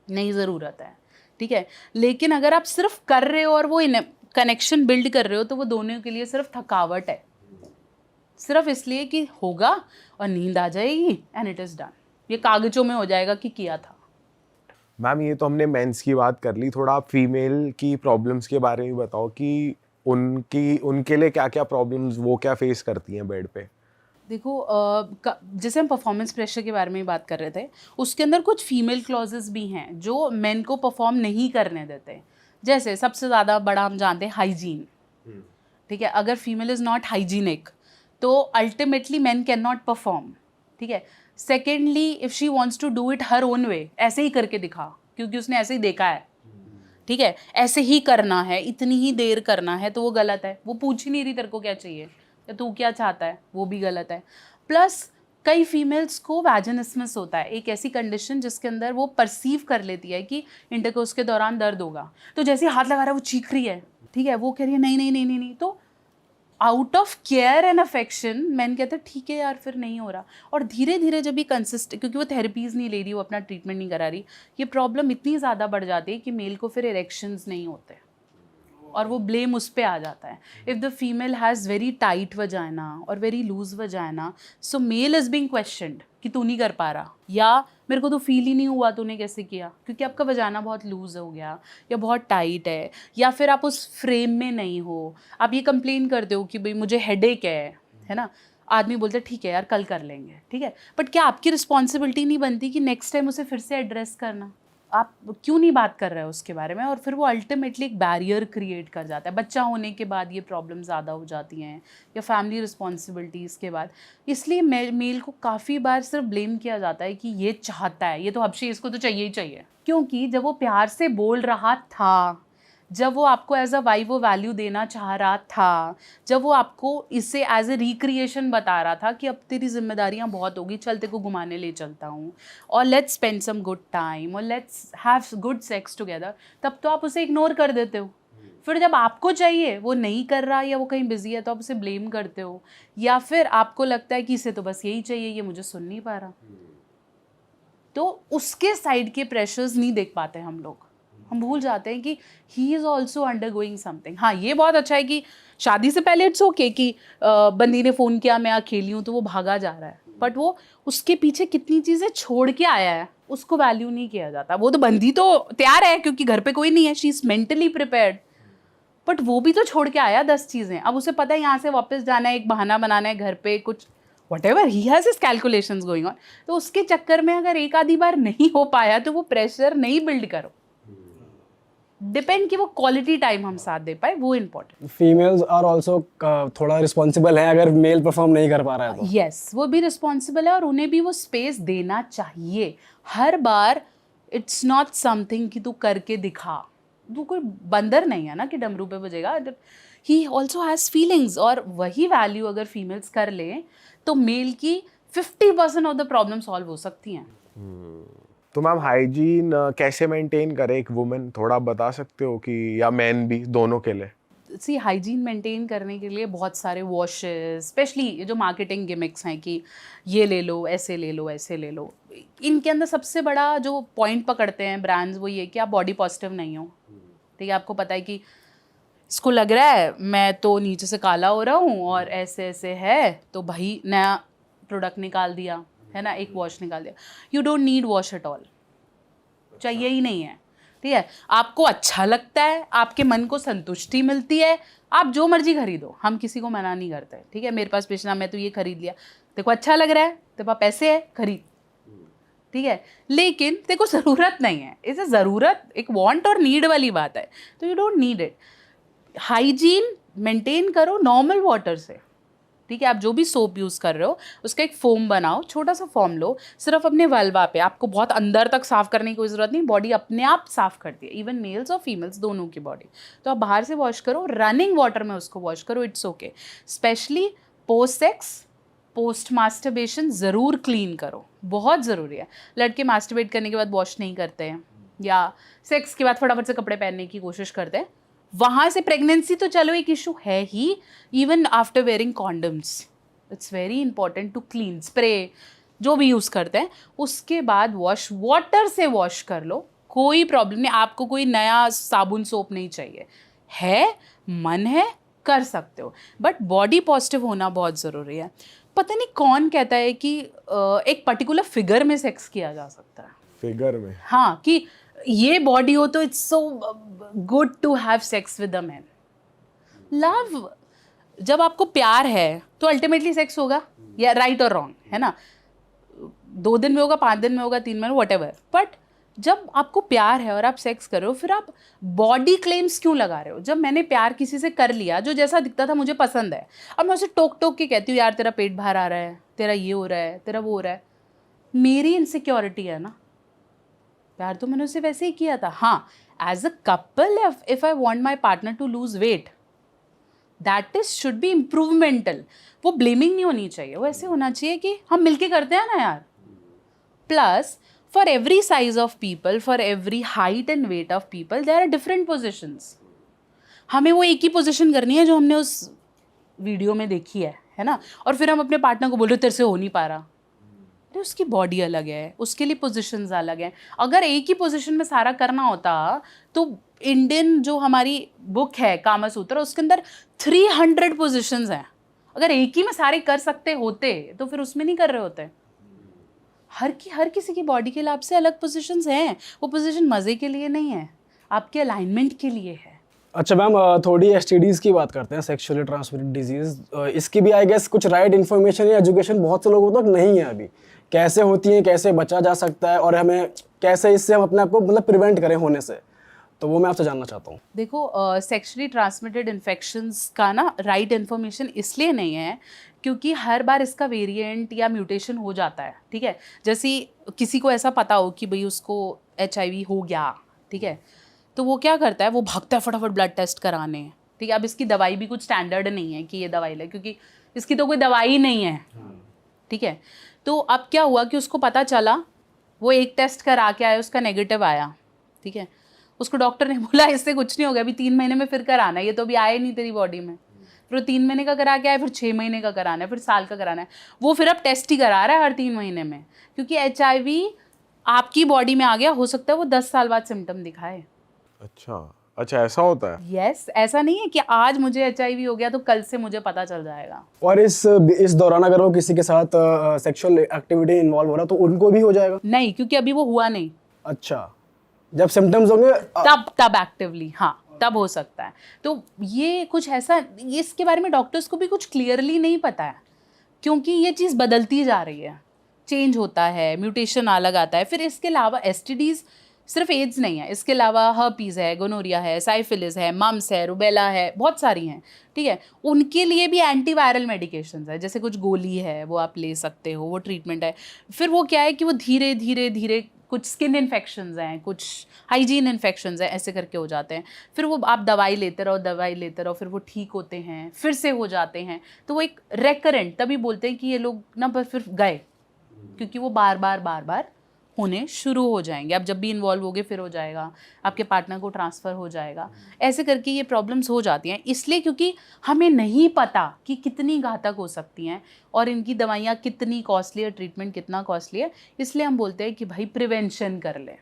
[SPEAKER 2] नहीं ज़रूरत है, ठीक है। लेकिन अगर आप सिर्फ कर रहे हो और वो कनेक्शन बिल्ड कर रहे हो, तो वो दोनों के लिए सिर्फ थकावट है, सिर्फ इसलिए कि होगा और नींद आ जाएगी एंड इट इज़ डन, ये कागजों में हो जाएगा कि किया था।
[SPEAKER 1] मैम ये तो हमने मेंस की बात कर ली, थोड़ा आप फीमेल की प्रॉब्लम्स के बारे में बताओ कि उनके लिए क्या क्या प्रॉब्लम्स वो क्या फेस करती हैं बेड पे।
[SPEAKER 2] देखो जैसे हम परफॉर्मेंस प्रेशर के बारे में बात कर रहे थे, उसके अंदर कुछ फीमेल क्लॉजेस भी हैं जो मेन को परफॉर्म नहीं करने देते। जैसे सबसे ज़्यादा बड़ा हम जानते हैं हाइजीन, ठीक है, अगर फीमेल इज़ नॉट हाइजीनिक तो ultimately men can not perform, ठीक है। Secondly, if she wants to do it her own way, ऐसे ही करके दिखा क्योंकि उसने ऐसे ही देखा है, ठीक है, ऐसे ही करना है, इतनी ही देर करना है, तो वो गलत है। वो पूछ ही नहीं रही तेरे को क्या चाहिए या तू क्या चाहता है, वो भी गलत है। प्लस कई फीमेल्स को वैजिनिस्मस होता है, एक ऐसी कंडीशन जिसके अंदर वो परसीव कर लेती है कि इंटरकोर्स के दौरान दर्द होगा, तो जैसे ही हाथ लगा रहा है वो चीख रही है, ठीक है, वो कह रही है नहीं नहीं नहीं नहीं नहीं, तो out of care and affection man कहते हैं ठीक है यार फिर नहीं हो रहा, और धीरे धीरे जब ये कंसिस्ट, क्योंकि वो थेरेपीज़ नहीं ले रही, वो अपना ट्रीटमेंट नहीं करा रही, ये प्रॉब्लम इतनी ज़्यादा बढ़ जाती है कि मेल को फिर इरेक्शंस नहीं होते और वो ब्लेम उस पर आ जाता है। If the female has very tight vagina और very loose vagina, so male is being questioned कि तू नहीं कर पा रहा, या मेरे को तो फील ही नहीं हुआ तूने कैसे किया, क्योंकि आपका वजाना बहुत लूज हो गया या बहुत टाइट है, या फिर आप उस फ्रेम में नहीं हो। आप ये कंप्लेन करते हो कि भाई मुझे हेडेक है ना, आदमी बोलते ठीक है यार कल कर लेंगे, ठीक है, बट क्या आपकी रिस्पॉन्सिबिलिटी नहीं बनती कि नेक्स्ट टाइम उसे फिर से एड्रेस करना? आप क्यों नहीं बात कर रहे हो उसके बारे में? और फिर वो अल्टीमेटली एक बैरियर क्रिएट कर जाता है। बच्चा होने के बाद ये प्रॉब्लम ज़्यादा हो जाती हैं, या फैमिली रिस्पॉन्सिबिलिटीज़ के बाद। इसलिए मेल को काफ़ी बार सिर्फ ब्लेम किया जाता है कि ये चाहता है, ये तो हबशी, इसको तो चाहिए ही चाहिए। क्योंकि जब वो प्यार से बोल रहा था, जब वो आपको एज अ वाइफ वो वैल्यू देना चाह रहा था, जब वो आपको इसे एज ए रिक्रिएशन बता रहा था कि अब तेरी जिम्मेदारियां बहुत होगी, चल तेरे को घुमाने ले चलता हूँ और let's spend some good time और let's have good sex together, तब तो आप उसे इग्नोर कर देते हो। फिर जब आपको चाहिए वो नहीं कर रहा या वो कहीं बिजी है, तो आप उसे ब्लेम करते हो, या फिर आपको लगता है कि इसे तो बस यही चाहिए, ये मुझे सुन नहीं पा रहा। तो उसके साइड के प्रेशर्स नहीं देख पाते हम लोग, हम भूल जाते हैं कि he is also under going something. हाँ, ये बहुत अच्छा है कि शादी से पहले इट्स ओके कि बंदी ने फ़ोन किया, मैं अकेली हूँ, तो वो भागा जा रहा है, बट वो उसके पीछे कितनी चीज़ें छोड़ के आया है उसको वैल्यू नहीं किया जाता। वो तो बंदी तो तैयार है क्योंकि घर पे कोई नहीं है, she is mentally prepared, but वो भी तो छोड़ के आया 10 चीज़ें। अब उसे पता है यहाँ से वापस जाना है, एक बहाना बनाना है घर पे कुछ, whatever he has his calculations going on, तो उसके चक्कर में अगर एक आधी बार नहीं हो पाया तो वो प्रेशर नहीं बिल्ड करो। डिपेंड कि वो क्वालिटी टाइम हम साथ दे पाए, वो इम्पोर्टेंट।
[SPEAKER 3] फीमेल्स आर ऑल्सो थोड़ा रिस्पॉन्सिबल है अगर मेल परफॉर्म नहीं कर पा रहा है तो।
[SPEAKER 2] यस, वो भी रिस्पॉन्सिबल है और उन्हें भी वो स्पेस देना चाहिए। हर बार इट्स नॉट समथिंग कि तू करके दिखा, तू कोई बंदर नहीं है ना कि डमरू पे बजेगा। ही ऑल्सो हैज़ फीलिंग्स, और वही वैल्यू अगर फीमेल्स कर लें तो मेल की 50% ऑफ द प्रॉब्लम सॉल्व हो सकती हैं।
[SPEAKER 1] तो मैम हाइजीन कैसे मेंटेन करे एक वुमेन, थोड़ा बता सकते हो कि, या मैन भी, दोनों के लिए?
[SPEAKER 2] सी हाइजीन मेंटेन करने के लिए बहुत सारे वॉशेस, स्पेशली ये जो मार्केटिंग गिमिक्स हैं कि ये ले लो, ऐसे ले लो, ऐसे ले लो, इनके अंदर सबसे बड़ा जो पॉइंट पकड़ते हैं ब्रांड्स वो ये कि आप बॉडी पॉजिटिव नहीं हो। ठीक है, आपको पता है कि इसको लग रहा है मैं तो नीचे से काला हो रहा हूँ और ऐसे ऐसे है, तो भाई नया प्रोडक्ट निकाल दिया है ना, एक वॉश निकाल दिया। You don't need wash at all, चाहिए ही नहीं है। ठीक है, आपको अच्छा लगता है, आपके मन को संतुष्टि मिलती है, आप जो मर्जी खरीदो, हम किसी को मना नहीं करते। ठीक है, मेरे पास बेचना, मैं तो ये खरीद लिया, देखो अच्छा लग रहा है, तेरे पास पैसे है, खरीद। ठीक है, लेकिन तेरे को ज़रूरत नहीं है, इसे ज़रूरत एक वांट और नीड वाली बात है, तो you don't need it. Hygiene maintain करो नॉर्मल वाटर से। ठीक है, आप जो भी सोप यूज़ कर रहे हो उसका एक फोम बनाओ, छोटा सा फोम लो, सिर्फ अपने वल्वा पे, आपको बहुत अंदर तक साफ़ करने की कोई ज़रूरत नहीं, बॉडी अपने आप साफ़ करती है, इवन मेल्स और फीमेल्स दोनों की बॉडी। तो आप बाहर से वॉश करो, रनिंग वाटर में उसको वॉश करो, it's okay. Specially post sex, post masturbation ज़रूर क्लीन करो, बहुत ज़रूरी है। लड़के मास्टरबेट करने के बाद वॉश नहीं करते हैं, या सेक्स के बाद फटाफट से कपड़े पहनने की कोशिश करते हैं, वहाँ से प्रेगनेंसी तो चलो एक इशू है ही, even after wearing condoms it's very important to clean, spray जो भी यूज़ करते हैं उसके बाद वॉश, वाटर से वॉश कर लो, कोई प्रॉब्लम नहीं। आपको कोई नया साबुन सोप नहीं चाहिए, है मन है कर सकते हो, बट बॉडी पॉजिटिव होना बहुत ज़रूरी है। पता नहीं कौन कहता है कि एक पर्टिकुलर फिगर में सेक्स किया जा सकता है,
[SPEAKER 1] फिगर में?
[SPEAKER 2] हाँ, कि ये बॉडी हो तो it's so good to have sex with a man. Love, जब आपको प्यार है तो अल्टीमेटली सेक्स होगा, या राइट और रॉन्ग है ना, 2 दिन में होगा, 5 दिन में होगा, 3 में, व्हाटएवर, बट जब आपको प्यार है और आप सेक्स कर रहे हो, फिर आप बॉडी क्लेम्स क्यों लगा रहे हो? जब मैंने प्यार किसी से कर लिया, जो जैसा दिखता था मुझे पसंद है, अब मैं उसे टोक टोक के कहती हूँ यार तेरा पेट बाहर आ रहा है, तेरा ये हो रहा है, तेरा वो हो रहा है, मेरी इनसिक्योरिटी है ना। प्यार तो मैंने उसे वैसे ही किया था। हाँ, as a couple if I want my partner to lose weight, that is should be improvemental. वो ब्लेमिंग नहीं होनी चाहिए, वो ऐसे होना चाहिए कि हम मिलके करते हैं ना यार। Plus for every size of people, for every height and weight of people, there are different positions. हमें वो एक ही पोजिशन करनी है जो हमने उस वीडियो में देखी है ना, और फिर हम अपने पार्टनर को बोल रहे तेरे से हो नहीं पा रहा, तो उसकी बॉडी अलग है, उसके लिए पोजीशंस अलग हैं। अगर एक ही पोजीशन में सारा करना होता तो इंडियन जो हमारी बुक है कामा सूत्र, उसके अंदर 300 पोजीशंस हैं। अगर एक ही में सारे कर सकते होते तो फिर उसमें नहीं कर रहे होते। हर किसी की बॉडी के हिसाब से अलग पोजीशंस हैं, वो पोजीशन मज़े के लिए नहीं है, आपके अलाइनमेंट के लिए है।
[SPEAKER 3] अच्छा मैम, थोड़ी एसटीडीज़ की बात करते हैं, सेक्सुअली ट्रांसमिटेड डिजीज़। इसकी भी आई गेस कुछ राइट इन्फॉर्मेशन या एजुकेशन बहुत से लोगों तक नहीं है अभी। कैसे होती हैं, कैसे बचा जा सकता है, और हमें कैसे इससे हम अपने आप को मतलब प्रिवेंट करें होने से, तो वो मैं आपसे जानना चाहता हूँ।
[SPEAKER 2] देखो, सेक्सुअली ट्रांसमिटेड इन्फेक्शंस का ना राइट इन्फॉर्मेशन इसलिए नहीं है क्योंकि हर बार इसका वेरिएंट या म्यूटेशन हो जाता है। ठीक है, जैसे किसी को ऐसा पता हो कि भाई उसको HIV हो गया, ठीक है, तो वो क्या करता है, वो भागता है फटाफट ब्लड टेस्ट कराने। ठीक है, अब इसकी दवाई भी कुछ स्टैंडर्ड नहीं है कि ये दवाई ले, क्योंकि इसकी तो कोई दवाई नहीं है। ठीक है, तो अब क्या हुआ कि उसको पता चला, वो एक टेस्ट करा के आया, उसका नेगेटिव आया। ठीक है, उसको डॉक्टर ने बोला इससे कुछ नहीं होगा, अभी 3 महीने में फिर कराना है, ये तो अभी आए नहीं तेरी बॉडी में। फिर वो 3 महीने का करा के आया, फिर 6 महीने का कराना है, फिर साल का कराना है। वो फिर अब टेस्ट ही करा रहा है हर 3 महीने में, क्योंकि HIV आपकी बॉडी में आ गया, हो सकता है वो 10 साल बाद सिम्टम दिखाए।
[SPEAKER 1] अच्छा ऐसा होता है।
[SPEAKER 2] यस ऐसा नहीं है कि आज मुझे एचआईवी हो गया तो कल से मुझे पता चल जाएगा।
[SPEAKER 3] और इस दौरान अगर वो किसी के साथ सेक्सुअल एक्टिविटी इन्वॉल्व हो रहा है तो उनको भी हो जाएगा?
[SPEAKER 2] नहीं, क्योंकि अभी वो हुआ नहीं।
[SPEAKER 3] अच्छा, जब सिम्टम्स होंगे
[SPEAKER 2] तब एक्टिवली, हाँ तब हो सकता है। तो ये कुछ ऐसा, इसके बारे में डॉक्टर्स को भी कुछ क्लियरली नहीं पता है, क्योंकि ये चीज़ बदलती जा रही है, चेंज होता है, म्यूटेशन अलग आता है। फिर इसके अलावा एसटीडीज सिर्फ एड्स नहीं है, इसके अलावा हर्पीज़ है, गोनोरिया है, साइफिलिस है, मम्स है, रुबेला है, बहुत सारी हैं, ठीक है। उनके लिए भी एंटीवायरल मेडिकेशंस है, जैसे कुछ गोली है वो आप ले सकते हो, वो ट्रीटमेंट है। फिर वो क्या है कि वो धीरे धीरे धीरे कुछ स्किन इन्फेक्शंस हैं, कुछ हाइजीन इन्फेक्शंस हैं, ऐसे करके हो जाते हैं। फिर वो आप दवाई लेते रहो, फिर वो ठीक होते हैं, फिर से हो जाते हैं। तो वो एक रेकरेंट, तभी बोलते हैं कि ये लोग ना बस फिर गए, क्योंकि वो बार बार होने शुरू हो जाएंगे। आप जब भी इन्वॉल्व होगे फिर हो जाएगा, आपके पार्टनर को ट्रांसफ़र हो जाएगा, ऐसे करके ये प्रॉब्लम्स हो जाती हैं। इसलिए क्योंकि हमें नहीं पता कि कितनी घातक हो सकती हैं और इनकी दवाइयाँ कितनी कॉस्टली है, ट्रीटमेंट कितना कॉस्टली है, इसलिए हम बोलते हैं कि भाई प्रिवेंशन कर लें।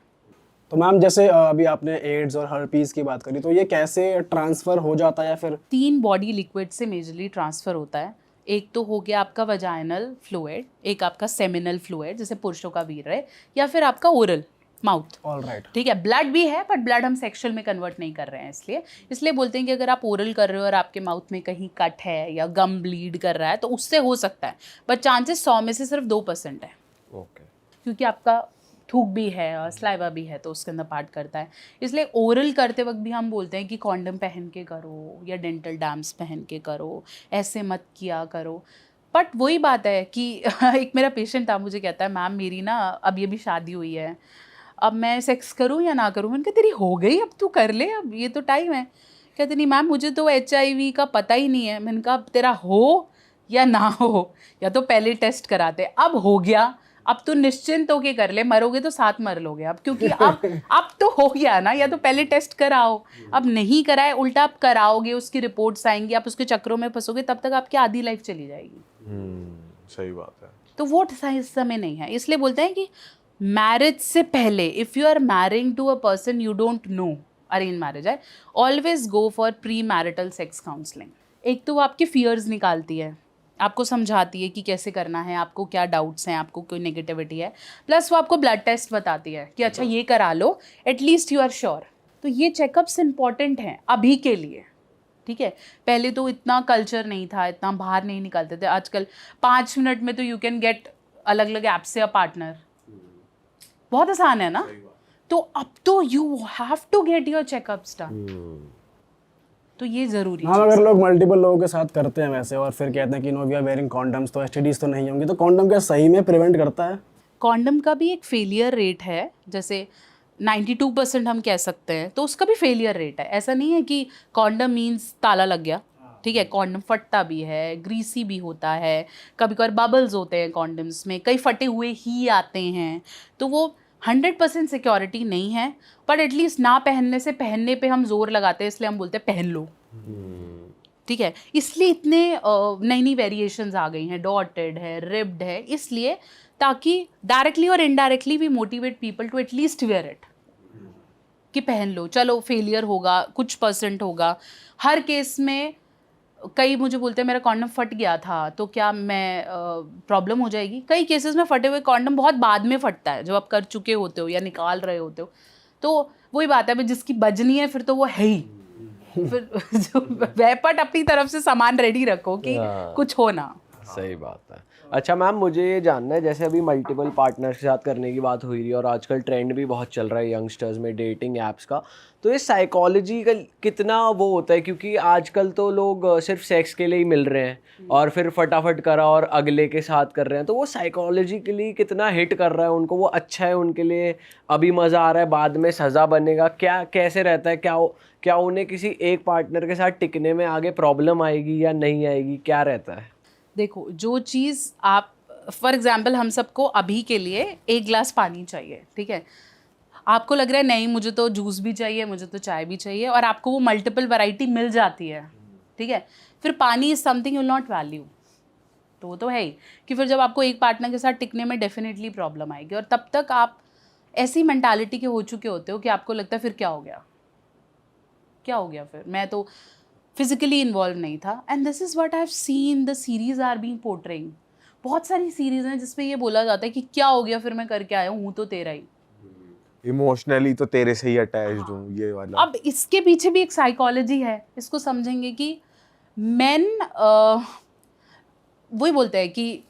[SPEAKER 3] तो मैम जैसे अभी आपने एड्स और हर्पीज की बात करी, तो ये कैसे ट्रांसफर हो जाता है? या फिर
[SPEAKER 2] 3 बॉडी लिक्विड से मेजरली ट्रांसफ़र होता है। एक तो हो गया आपका वजाइनल फ्लूइड, एक आपका सेमिनल फ्लूइड जैसे पुरुषों का वीर्य है, या फिर आपका ओरल माउथ।
[SPEAKER 3] ऑलराइट,
[SPEAKER 2] ठीक है, ब्लड भी है बट ब्लड हम सेक्सुअल में कन्वर्ट नहीं कर रहे हैं, इसलिए बोलते हैं कि अगर आप ओरल कर रहे हो और आपके माउथ में कहीं कट है या गम ब्लीड कर रहा है तो उससे हो सकता है, बट चांसेस 100 में से सिर्फ 2% है।
[SPEAKER 4] ओके,
[SPEAKER 2] क्योंकि आपका थूक भी है और स्लाइवा भी है तो उसके अंदर पार्ट करता है। इसलिए ओरल करते वक्त भी हम बोलते हैं कि कॉन्डम पहन के करो या डेंटल डैम्स पहन के करो, ऐसे मत किया करो। बट वही बात है कि एक मेरा पेशेंट था, मुझे कहता है मैम मेरी ना अब ये भी शादी हुई है, अब मैं सेक्स करूं या ना करूं। मैंने कहा तेरी हो गई, अब तू कर ले, अब ये तो टाइम है। कहते नहीं मैम मुझे तो HIV का पता ही नहीं है। मैंने कहा अब तेरा हो या ना हो, या तो पहले टेस्ट कराते, अब हो गया, अब तो निश्चिंत होके कर ले, मरोगे तो साथ मर लोगे अब, क्योंकि अब तो हो गया ना, या तो पहले टेस्ट कराओ। अब नहीं कराए, उल्टा आप कराओगे, उसकी रिपोर्ट्स आएंगी, आप उसके चक्रों में फंसोगे, तब तक आपकी आधी लाइफ चली जाएगी।
[SPEAKER 1] सही बात है।
[SPEAKER 2] तो वो समय नहीं है। इसलिए बोलते हैं कि मैरिज से पहले, if you are marrying to a person you don't know, arrange marriage है, always go for premarital sex counselling. एक तो वो आपके फियर्स निकालती है, आपको समझाती है कि कैसे करना है, आपको क्या डाउट्स हैं, आपको कोई नेगेटिविटी है, प्लस वो आपको ब्लड टेस्ट बताती है कि अच्छा ये करा लो, एटलीस्ट यू आर श्योर। तो ये चेकअप्स इंपॉर्टेंट हैं अभी के लिए, ठीक है। पहले तो इतना कल्चर नहीं था, इतना बाहर नहीं निकलते थे। आजकल 5 मिनट में तो यू कैन गेट अलग अलग ऐप से अ पार्टनर, बहुत आसान है ना। तो अब तो you have to get your checkups done, तो ये ज़रूरी
[SPEAKER 3] हाँ, अगर लोग मल्टीपल लोगों के साथ करते हैं वैसे और फिर कहते हैं कि no we are wearing condoms, तो एसटीडीज तो नहीं होंगी, तो कॉन्डम क्या सही में प्रिवेंट करता है?
[SPEAKER 2] कॉन्डम का भी एक फेलियर रेट है, जैसे 92% हम कह सकते हैं, तो उसका भी फेलियर रेट है। ऐसा नहीं है कि कॉन्डम मीन्स ताला लग गया, ठीक है। कॉन्डम फटता भी है, ग्रीसी भी होता है, कभी कभार बबल्स होते हैं कॉन्डम्स में, कई फटे हुए ही आते हैं। तो वो 100% सिक्योरिटी नहीं है, बट एटलीस्ट ना पहनने से पहनने पे हम जोर लगाते हैं, इसलिए हम बोलते हैं पहन लो, ठीक है। इसलिए इतने नई नई वेरिएशंस आ गई हैं, डॉटेड है, रिब्ड है, इसलिए ताकि डायरेक्टली और indirectly we motivate people to at least wear it, कि पहन लो। चलो फेलियर होगा, कुछ % होगा हर केस में। कई मुझे बोलते हैं मेरा कॉन्डम फट गया था तो क्या मैं प्रॉब्लम हो जाएगी। कई केसेस में फटे हुए कॉन्डम बहुत बाद में फटता है, जब आप कर चुके होते हो या निकाल रहे होते हो। तो वही बात है, जिसकी बजनी है फिर तो वो है ही, फिर जो वेपट अपनी तरफ से सामान रेडी रखो कि कुछ हो ना।
[SPEAKER 4] सही बात है। अच्छा मैम, मुझे ये जानना है, जैसे अभी मल्टीपल पार्टनर्स के साथ करने की बात हुई रही है और आजकल ट्रेंड भी बहुत चल रहा है यंगस्टर्स में डेटिंग ऐप्स का, तो ये साइकोलॉजी का कितना वो होता है? क्योंकि आजकल तो लोग सिर्फ सेक्स के लिए ही मिल रहे हैं और फिर फटाफट करा और अगले के साथ कर रहे हैं, तो वो साइकोलॉजिकली कितना हिट कर रहा है उनको? वो अच्छा है उनके लिए, अभी मज़ा आ रहा है, बाद में सज़ा बनेगा, क्या कैसे रहता है? क्या उन्हें किसी एक पार्टनर के साथ टिकने में आगे प्रॉब्लम आएगी या नहीं आएगी, क्या रहता है?
[SPEAKER 2] देखो, जो चीज़ आप, फॉर एग्जाम्पल हम सबको अभी के लिए 1 गिलास पानी चाहिए, ठीक है। आपको लग रहा है नहीं मुझे तो जूस भी चाहिए, मुझे तो चाय भी चाहिए, और आपको वो मल्टीपल वैरायटी मिल जाती है, ठीक है। फिर पानी is something you will not value, तो वो तो है ही कि फिर जब आपको एक पार्टनर के साथ टिकने में डेफिनेटली प्रॉब्लम आएगी, और तब तक आप ऐसी मेंटालिटी के हो चुके होते हो कि आपको लगता है फिर क्या हो गया, क्या हो गया फिर, मैं तो फिजिकली इन्वॉल्व नहीं था। And this is what I have seen the series are being portraying. बहुत सारी सीरीज हैं जिसपे ये बोला जाता है कि क्या हो गया फिर मैं करके आया हूँ तो तेरा ही।
[SPEAKER 1] इमोशनली तो तेरे से ही अटैच्ड हूँ, ये वाला।
[SPEAKER 2] अब इसके पीछे भी एक साइकोलॉजी है, इसको समझेंगे कि मेन वही बोलते हैं कि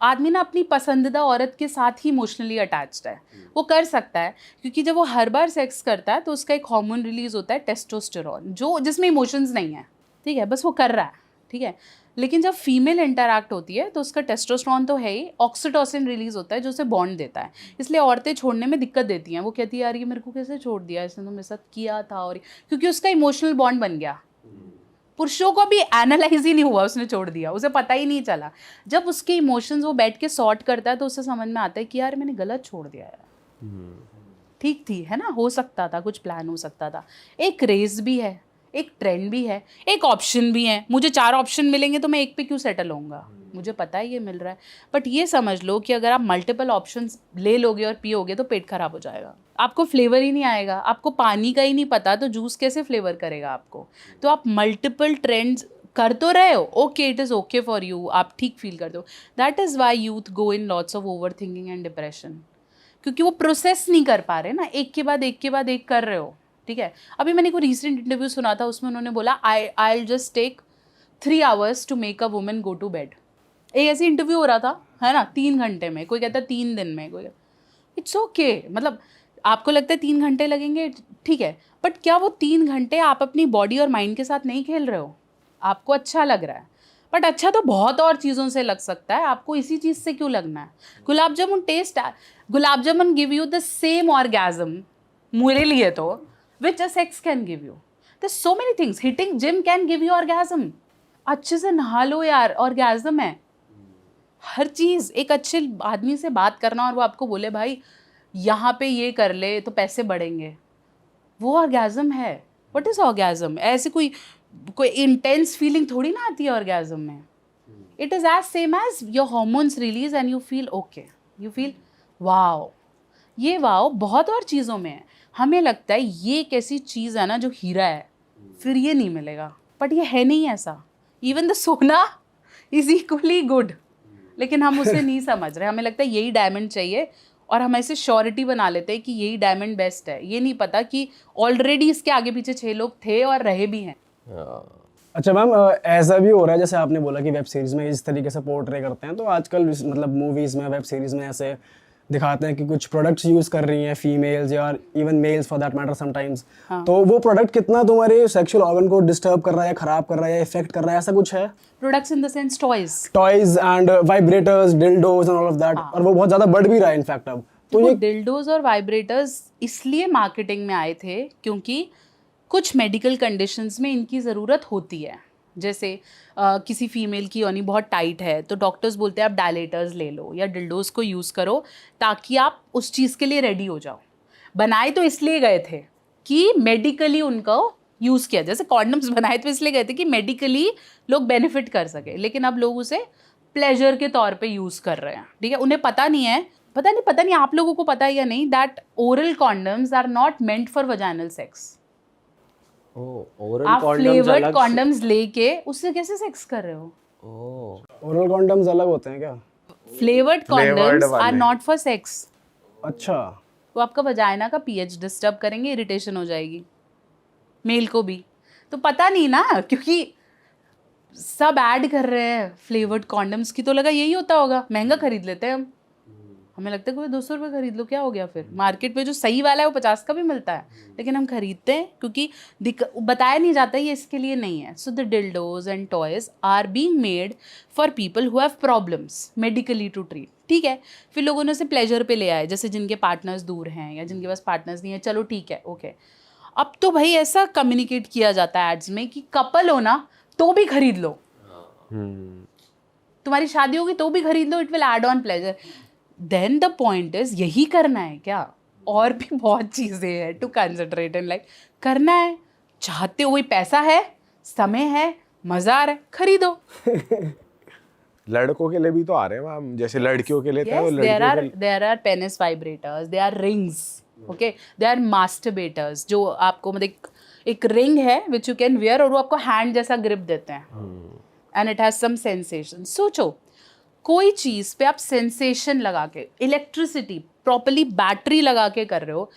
[SPEAKER 2] आदमी ना अपनी पसंदीदा औरत के साथ ही इमोशनली अटैच्ड है। वो कर सकता है क्योंकि जब वो हर बार सेक्स करता है तो उसका एक हार्मोन रिलीज होता है टेस्टोस्टेरोन, जो जिसमें इमोशंस नहीं है, ठीक है, बस वो कर रहा है, ठीक है। लेकिन जब फीमेल इंटरैक्ट होती है तो उसका टेस्टोस्टेरोन तो है ही, ऑक्सीटोसिन रिलीज होता है जो उसे बॉन्ड देता है। इसलिए औरतें छोड़ने में दिक्कत देती हैं, वो कहती है यार ये मेरे को कैसे छोड़ दिया, इसने तो मेरे साथ किया था, और क्योंकि उसका इमोशनल बॉन्ड बन गया। पुरुषों को भी एनालाइज ही नहीं हुआ, उसने छोड़ दिया, उसे पता ही नहीं चला। जब उसके इमोशंस वो बैठ के सॉर्ट करता है तो उसे समझ में आता है कि यार मैंने गलत छोड़ दिया यार, ठीक थी, है ना, हो सकता था, कुछ प्लान हो सकता था। एक रेस भी है, एक ट्रेंड भी है, एक ऑप्शन भी है। मुझे 4 ऑप्शन मिलेंगे तो मैं एक पे क्यों सेटल होऊंगा, मुझे पता है ये मिल रहा है। बट ये समझ लो कि अगर आप मल्टीपल ऑप्शंस ले लोगे और पियोगे तो पेट खराब हो जाएगा, आपको फ्लेवर ही नहीं आएगा। आपको पानी का ही नहीं पता तो जूस कैसे फ्लेवर करेगा आपको। तो आप मल्टीपल ट्रेंड्स कर तो रहे हो, okay, it is okay for you, आप ठीक फील करते हो। That is Y youth go in lots of over thinking and depression, क्योंकि वो प्रोसेस नहीं कर पा रहे ना, एक के बाद एक कर रहे हो, ठीक है। अभी मैंने कोई रिसेंट इंटरव्यू सुना था, उसमें उन्होंने बोला I will just take 3 hours to make a woman go to bed. एक ऐसी इंटरव्यू हो रहा था, है ना, 3 घंटे में, कोई कहता है 3 दिन में, कोई इट्स ओके। मतलब आपको लगता है 3 घंटे लगेंगे, ठीक है, बट क्या वो 3 घंटे आप अपनी बॉडी और माइंड के साथ नहीं खेल रहे हो? आपको अच्छा लग रहा है, बट अच्छा तो बहुत और चीज़ों से लग सकता है, आपको इसी चीज़ से क्यों लगना है? Gulab jamun taste, gulab jamun give you the same orgasm, मेरे लिए तो, which a sex can give you. There's so many things. Hitting gym can give you orgasm. अच्छे से नहा लो यार, ऑर्गेजम है। हर चीज़, एक अच्छे आदमी से बात करना और वो आपको बोले भाई यहाँ पे ये कर ले तो पैसे बढ़ेंगे, वो ऑर्गेजम है। What is orgasm? ऐसे कोई इंटेंस फीलिंग थोड़ी ना आती है ऑर्गेजम में। It is as same as your hormones release and you feel okay, you feel wow. ये वाओ बहुत और चीज़ों में है। हमें लगता है ये एक ऐसी चीज़ है ना जो हीरा है, फिर ये नहीं मिलेगा, बट ये है नहीं ऐसा। इवन द सोना इज इक्वली गुड, लेकिन हम उसे नहीं समझ रहे। हमें लगता है यही डायमंड चाहिए और हम ऐसे श्योरिटी बना लेते हैं कि यही डायमंड बेस्ट है। ये नहीं पता कि ऑलरेडी इसके आगे पीछे 6 लोग थे और रहे भी हैं।
[SPEAKER 3] अच्छा मैम, ऐसा भी हो रहा है जैसे आपने बोला कि वेब सीरीज़ में इस तरीके से पोर्ट्रे करते हैं, तो आजकल मतलब मूवीज़ में, वेब सीरीज़ में ऐसे दिखाते हैं कि कुछ प्रोडक्ट्स यूज़ कर रही हैं फीमेल्स या even males for that matter sometimes, तो वो प्रोडक्ट कितना तुम्हारे सेक्सुअल ऑर्गन को डिस्टर्ब कर रहा है या ख़राब कर रहा है या इफेक्ट कर रहा है, ऐसा कुछ है?
[SPEAKER 2] Products in the sense
[SPEAKER 3] toys and vibrators, dildos and all of that, और वो बहुत ज़्यादा बढ़ भी रहा है इनफैक्ट अब।
[SPEAKER 2] तो ये डिल्डोज और वाइब्रेटर्स इसलिए मार्केटिंग में आए थे क्योंकि कुछ मेडिकल कंडीशंस में इनकी ज़रूरत होती है। जैसे किसी फीमेल की योनि बहुत टाइट है तो डॉक्टर्स बोलते हैं आप डायलेटर्स ले लो या डिल्डोज को यूज़ करो ताकि आप उस चीज़ के लिए रेडी हो जाओ। बनाए तो इसलिए गए थे कि मेडिकली उनको यूज़ किया, जैसे कॉन्डम्स बनाए तो इसलिए गए थे कि मेडिकली लोग बेनिफिट कर सके, लेकिन अब लोग उसे प्लेजर के तौर पे यूज़ कर रहे हैं, ठीक है। उन्हें पता नहीं आप लोगों को पता है या नहीं, that oral condoms are not meant for vaginal sex. आप फ्लेवर्ड कॉन्डम्स लेके उससे कैसे सेक्स कर रहे हो?
[SPEAKER 3] ओरल कॉन्डम्स अलग होते हैं क्या?
[SPEAKER 2] Flavoured condoms are not for sex.
[SPEAKER 3] अच्छा,
[SPEAKER 2] वो आपका वजाइना का पीएच डिस्टर्ब करेंगे, इरिटेशन हो जाएगी, मेल को भी। तो पता नहीं ना, क्योंकि सब ऐड कर रहे हैं फ्लेवर्ड कॉन्डम्स की, तो लगा यही होता होगा, महंगा खरीद लेते हैं हम। हमें लगता है कि 200 रुपये खरीद लो, क्या हो गया फिर? मार्केट में जो सही वाला है वो 50 का भी मिलता है, लेकिन हम खरीदते हैं क्योंकि बताया नहीं जाता ये इसके लिए नहीं है। So the dildos and toys are being made for people who have problems medically to treat, ठीक है। फिर लोगों ने उसे प्लेजर पे ले आए, जैसे जिनके पार्टनर्स दूर हैं या जिनके पास पार्टनर्स नहीं है, चलो ठीक है, ओके। अब तो भाई ऐसा कम्युनिकेट किया जाता है एड्स में कि कपल हो ना तो भी खरीद लो, तुम्हारी शादी होगी तो भी खरीद लो, it will add on pleasure. Then the point is यही करना है क्या? और भी बहुत चीज़ें हैं टू कंसिडरेट इन लाइफ। करना है, चाहते हो, कोई पैसा है, समय है, मज़ा आ रहा है, खरीदो।
[SPEAKER 1] लड़कों के लिए भी तो आ रहे हैं मैम, जैसे लड़कियों के लिए था, वो
[SPEAKER 2] there are penis vibrators, there are rings, okay, there are masturbators जो आपको मतलब एक रिंग है विच यू कैन वेयर, और वो आपको हैंड जैसा ग्रिप देते हैं and it has some sensation. सोचो कोई चीज़ पे आप सेंसेशन लगा के, इलेक्ट्रिसिटी प्रॉपरली बैटरी लगा के कर रहे हो,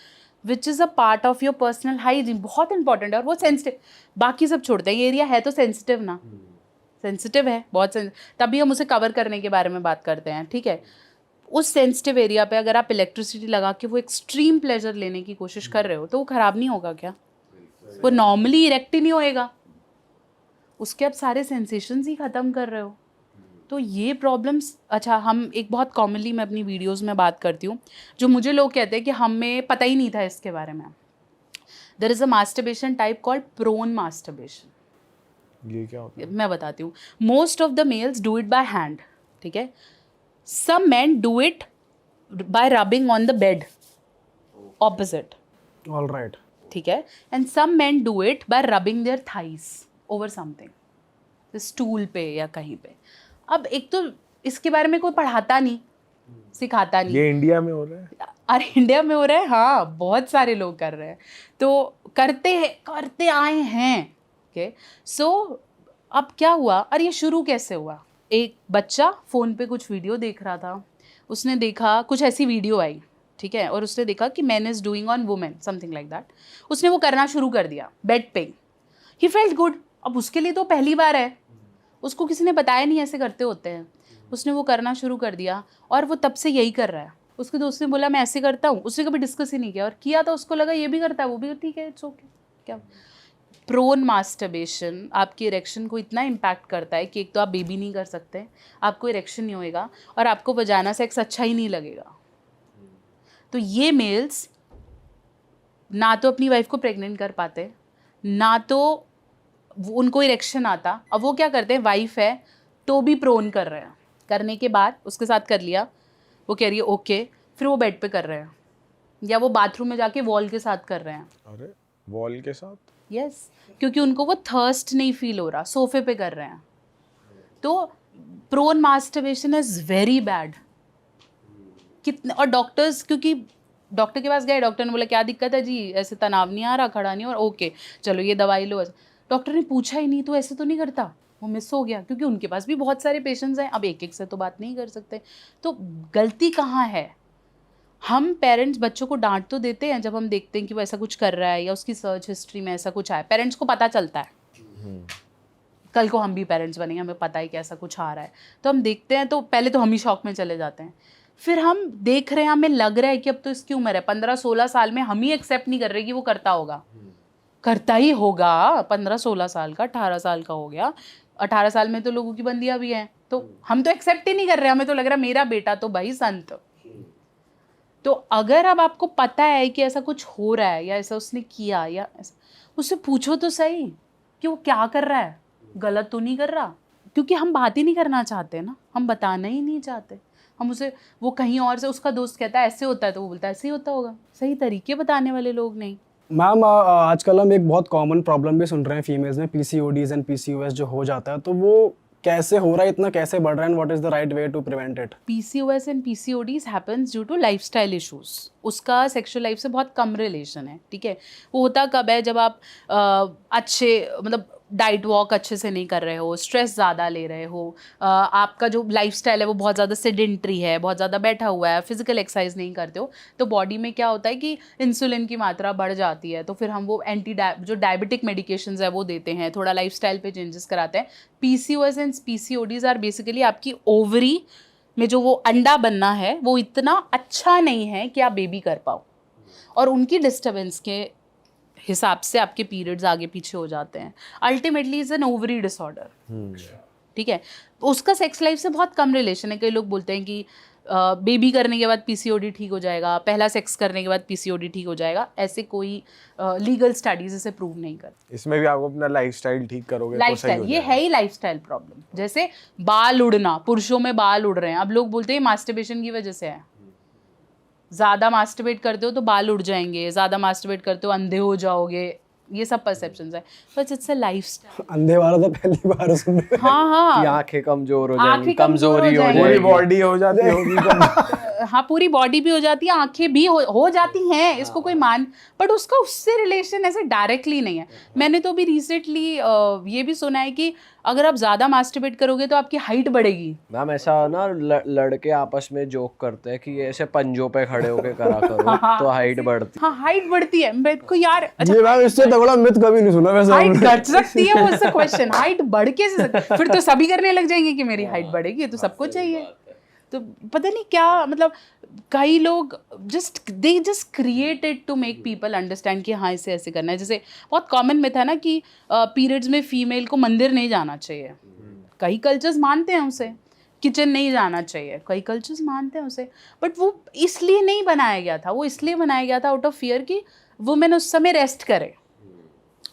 [SPEAKER 2] which is a part of your personal hygiene, बहुत इंपॉर्टेंट है. और वो सेंसिटिव, बाकी सब छोड़ते हैं, ये एरिया है तो सेंसिटिव ना, सेंसिटिव है बहुत, तभी हम उसे कवर करने के बारे में बात करते हैं. ठीक है, उस सेंसिटिव एरिया पे अगर आप इलेक्ट्रिसिटी लगा के वो एक्सट्रीम प्लेजर लेने की कोशिश कर रहे हो तो वो ख़राब नहीं होगा क्या? वो नॉर्मली इरेक्ट ही नहीं होएगा, उसके आप सारे सेंसेशंस ही ख़त्म कर रहे हो. तो ये प्रॉब्लम्स, अच्छा हम एक बहुत कॉमनली मैं अपनी वीडियोस में बात करती हूँ, जो मुझे लोग कहते हैं कि हमें पता ही नहीं था इसके बारे में. There is a masturbation type called prone masturbation.
[SPEAKER 1] ये क्या होता है?
[SPEAKER 2] मैं बताती हूँ. Most of the males do it by hand, ठीक है. Some man do it by rubbing on the bed opposite,
[SPEAKER 3] all right.
[SPEAKER 2] ठीक है. And some man do it by rubbing their thighs over something, stool पे या कहीं पे. अब एक तो इसके बारे में कोई पढ़ाता नहीं, सिखाता नहीं.
[SPEAKER 1] ये इंडिया में हो रहा है?
[SPEAKER 2] अरे इंडिया में हो रहा है, हाँ बहुत सारे लोग कर रहे हैं, तो करते आए हैं. ओके, सो अब क्या हुआ और ये शुरू कैसे हुआ? एक बच्चा फ़ोन पे कुछ वीडियो देख रहा था, उसने देखा कुछ ऐसी वीडियो आई, ठीक है, और उसने देखा कि man is doing on women something like that. उसने वो करना शुरू कर दिया बेड पे. He felt good. अब उसके लिए तो पहली बार है, उसको किसी ने बताया नहीं ऐसे करते होते हैं. उसने वो करना शुरू कर दिया और वो तब से यही कर रहा है. उसके दोस्त ने बोला मैं ऐसे करता हूँ, उसने कभी डिस्कस ही नहीं किया, और किया तो उसको लगा ये भी करता है वो भी, ठीक है इट्स ओके. क्या प्रोन मास्टरबेशन आपकी इरेक्शन को इतना इम्पैक्ट करता है कि एक तो आप बेबी नहीं कर सकते, आपको इरेक्शन नहीं होएगा, और आपको वजाना सेक्स अच्छा ही नहीं लगेगा. तो ये मेल्स ना तो अपनी वाइफ को प्रेग्नेंट कर पाते, ना तो उनको इरेक्शन आता. अब वो क्या करते हैं, वाइफ है तो भी प्रोन कर रहे हैं. करने के बाद उसके साथ कर लिया, वो कह रही है ओके, फिर वो बेड पे कर रहे हैं, या वो बाथरूम में जाके वॉल के साथ कर रहे हैं.
[SPEAKER 1] अरे वॉल के साथ?
[SPEAKER 2] यस, क्योंकि उनको वो थर्स्ट नहीं फील हो रहा, सोफे पे कर रहे हैं. तो porn masturbation is very bad. कितने, और डॉक्टर्स, क्योंकि डॉक्टर के पास गए, डॉक्टर ने बोला क्या दिक्कत है जी, ऐसे तनाव नहीं आ रहा, खड़ा नहीं, और ओके चलो ये दवाई लो. डॉक्टर ने पूछा ही नहीं तो ऐसे तो नहीं करता, वो मिस हो गया, क्योंकि उनके पास भी बहुत सारे पेशेंट्स हैं, अब एक एक से तो बात नहीं कर सकते. तो गलती कहाँ है? हम पेरेंट्स बच्चों को डांट तो देते हैं जब हम देखते हैं कि वो ऐसा कुछ कर रहा है या उसकी सर्च हिस्ट्री में ऐसा कुछ आया. पेरेंट्स को पता चलता है, कल को हम भी पेरेंट्स बनेंगे, हमें पता है कि ऐसा कुछ आ रहा है, तो हम देखते हैं तो पहले तो हम ही शॉक में चले जाते हैं. फिर हम देख रहे हैं, हमें लग रहा है कि अब तो इसकी उम्र है 15-16 साल में, हम ही एक्सेप्ट नहीं कर रहे कि वो करता होगा. करता ही होगा, 15-16 साल का, 18 साल का हो गया, 18 साल में तो लोगों की बंदियां भी हैं, तो हम तो एक्सेप्ट ही नहीं कर रहे. हमें तो लग रहा है मेरा बेटा तो भाई संत. तो अगर अब आपको पता है कि ऐसा कुछ हो रहा है या ऐसा उसने किया, या उससे पूछो तो सही कि वो क्या कर रहा है, गलत तो नहीं कर रहा. क्योंकि हम बात ही नहीं करना चाहते ना, हम बताना ही नहीं चाहते. हम उसे, वो कहीं और से, उसका दोस्त कहता है ऐसे होता है तो वो बोलता है ऐसे ही होता होगा. सही तरीके बताने वाले लोग नहीं.
[SPEAKER 3] मैम आजकल हम एक बहुत कॉमन प्रॉब्लम भी सुन रहे हैं फीमेल्स में, पीसीओडीज एंड पीसीओएस जो हो जाता है, तो वो कैसे हो रहा है, इतना कैसे बढ़ रहा है, and what is the right way to prevent it?
[SPEAKER 2] PCOS and PCODs happens due to lifestyle issues. उसका सेक्सुअल लाइफ से बहुत कम रिलेशन है, ठीक है. वो होता कब है, जब आप अच्छे, मतलब डाइट वॉक अच्छे से नहीं कर रहे हो, स्ट्रेस ज़्यादा ले रहे हो, आपका जो लाइफस्टाइल है वो बहुत ज़्यादा सेडेंट्री है, बहुत ज़्यादा बैठा हुआ है, फिजिकल एक्सरसाइज नहीं करते हो, तो बॉडी में क्या होता है कि इंसुलिन की मात्रा बढ़ जाती है, तो फिर हम वो जो डायबिटिक मेडिकेशंस है वो देते हैं, थोड़ा लाइफस्टाइल पे चेंजेस कराते हैं. PCOS and PCODs are basically आपकी ओवरी में जो वो अंडा बनना है वो इतना अच्छा नहीं है कि आप बेबी कर पाओ, और उनकी डिस्टर्बेंस के हिसाब से आपके पीरियड्स आगे पीछे हो जाते हैं. Ultimately is an ovary disorder, ठीक है. उसका सेक्स लाइफ से बहुत कम रिलेशन है. कई लोग बोलते हैं कि बेबी करने के बाद PCOD ठीक हो जाएगा, पहला सेक्स करने के बाद PCOD ठीक हो जाएगा. ऐसे कोई लीगल स्टडीज इसे प्रूव नहीं करती.
[SPEAKER 1] इसमें भी आप अपना लाइफस्टाइल ठीक करोगे तो सही
[SPEAKER 2] लाइफस्टाइल,
[SPEAKER 1] हो
[SPEAKER 2] ये
[SPEAKER 1] जाएगा.
[SPEAKER 2] है ही लाइफस्टाइल प्रॉब्लम. जैसे बाल उड़ना, पुरुषों में बाल उड़ रहे हैं, अब लोग बोलते हैं मास्टरबेशन की वजह से है. ज़्यादा मास्टरबेट करते हो तो बाल उड़ जाएंगे, ज़्यादा मास्टरबेट करते हो अंधे हो जाओगे. ये सब परसेप्शंस है, बट इट्स अ लाइफस्टाइल।
[SPEAKER 3] अंधे वाला तो पहली बार सुन रहे
[SPEAKER 2] हाँ
[SPEAKER 4] कि
[SPEAKER 2] हाँ
[SPEAKER 4] आंखें कमजोर हो
[SPEAKER 2] आंखें
[SPEAKER 4] जाएंगी,
[SPEAKER 2] कमजोर हो
[SPEAKER 4] कमजोरी हो
[SPEAKER 2] जाएंगी।
[SPEAKER 1] पूरी
[SPEAKER 4] जाएगी।
[SPEAKER 1] बॉडी हो जाती होगी
[SPEAKER 2] हाँ पूरी बॉडी भी हो जाती है, आंखें भी हो जाती हैं, इसको कोई मान, बट उसका उससे रिलेशन ऐसे डायरेक्टली नहीं है। मैंने तो अभी रिसेंटली ये भी सुना है कि अगर आप ज्यादा मास्टरबेट करोगे तो आपकी हाइट बढ़ेगी।
[SPEAKER 4] मैम ऐसा ना लड़के आपस में जोक करते हैं कि ऐसे पंजों पे खड़े होके करा करो तो हाइट बढ़ती।
[SPEAKER 2] हाँ हाइट बढ़ती है, मेरे को यार
[SPEAKER 3] ये मैम इससे तगड़ा मिथ कभी नहीं सुना वैसे
[SPEAKER 2] हाइट
[SPEAKER 3] हमने।
[SPEAKER 2] घट सकती है, वो क्वेश्चन हाइट बढ़ के फिर तो सभी करने लग जाएंगे कि मेरी हाइट बढ़ेगी, तो सबको चाहिए। तो पता नहीं क्या, मतलब कई लोग they just created to make people understand कि हाँ इसे ऐसे करना है। जैसे बहुत कॉमन मिथ है ना कि पीरियड्स में फीमेल को मंदिर नहीं जाना चाहिए, कई कल्चर्स मानते हैं उसे, किचन नहीं जाना चाहिए, कई कल्चर्स मानते हैं उसे, बट वो इसलिए नहीं बनाया गया था, वो इसलिए बनाया गया था आउट ऑफ फियर कि वुमेन उस समय रेस्ट करे।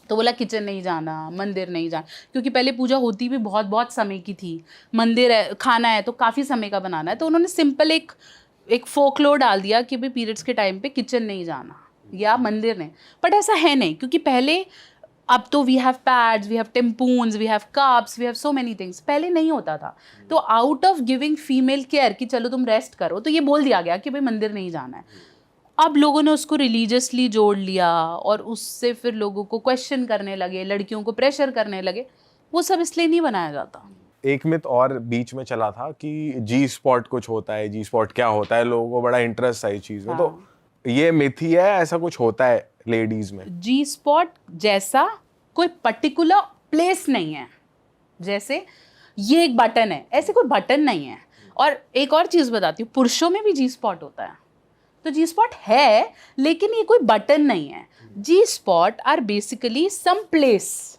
[SPEAKER 2] तो बोला किचन नहीं जाना, मंदिर नहीं जाना, क्योंकि पहले पूजा होती भी बहुत बहुत समय की थी, मंदिर है, खाना है तो काफ़ी समय का बनाना है, तो उन्होंने सिंपल एक फोकलोर डाल दिया कि भाई पीरियड्स के टाइम पे किचन नहीं जाना या मंदिर नहीं। बट ऐसा है नहीं, क्योंकि पहले, अब तो we have pads, we have tampons, we have cups, we have so many things, पहले नहीं होता था। तो out of giving female care कि चलो तुम रेस्ट करो, तो ये बोल दिया गया कि भाई मंदिर नहीं जाना है। अब लोगों ने उसको रिलीजियसली जोड़ लिया और उससे फिर लोगों को क्वेश्चन करने लगे, लड़कियों को प्रेशर करने लगे। वो सब इसलिए नहीं बनाया जाता।
[SPEAKER 1] एक मिथ और बीच में चला था कि जी स्पॉट कुछ होता है, जी स्पॉट क्या होता है, लोगों को बड़ा इंटरेस्ट है इस चीज में। तो ये मिथ ही है, ऐसा कुछ होता है लेडीज में?
[SPEAKER 2] जी स्पॉट जैसा कोई पर्टिकुलर प्लेस नहीं है, जैसे ये एक बटन है, ऐसे कोई बटन नहीं है। और एक और चीज़ बताती हूँ, पुरुषों में भी जी स्पॉट होता है, तो जी स्पॉट है लेकिन ये कोई बटन नहीं है। G spot are basically some place,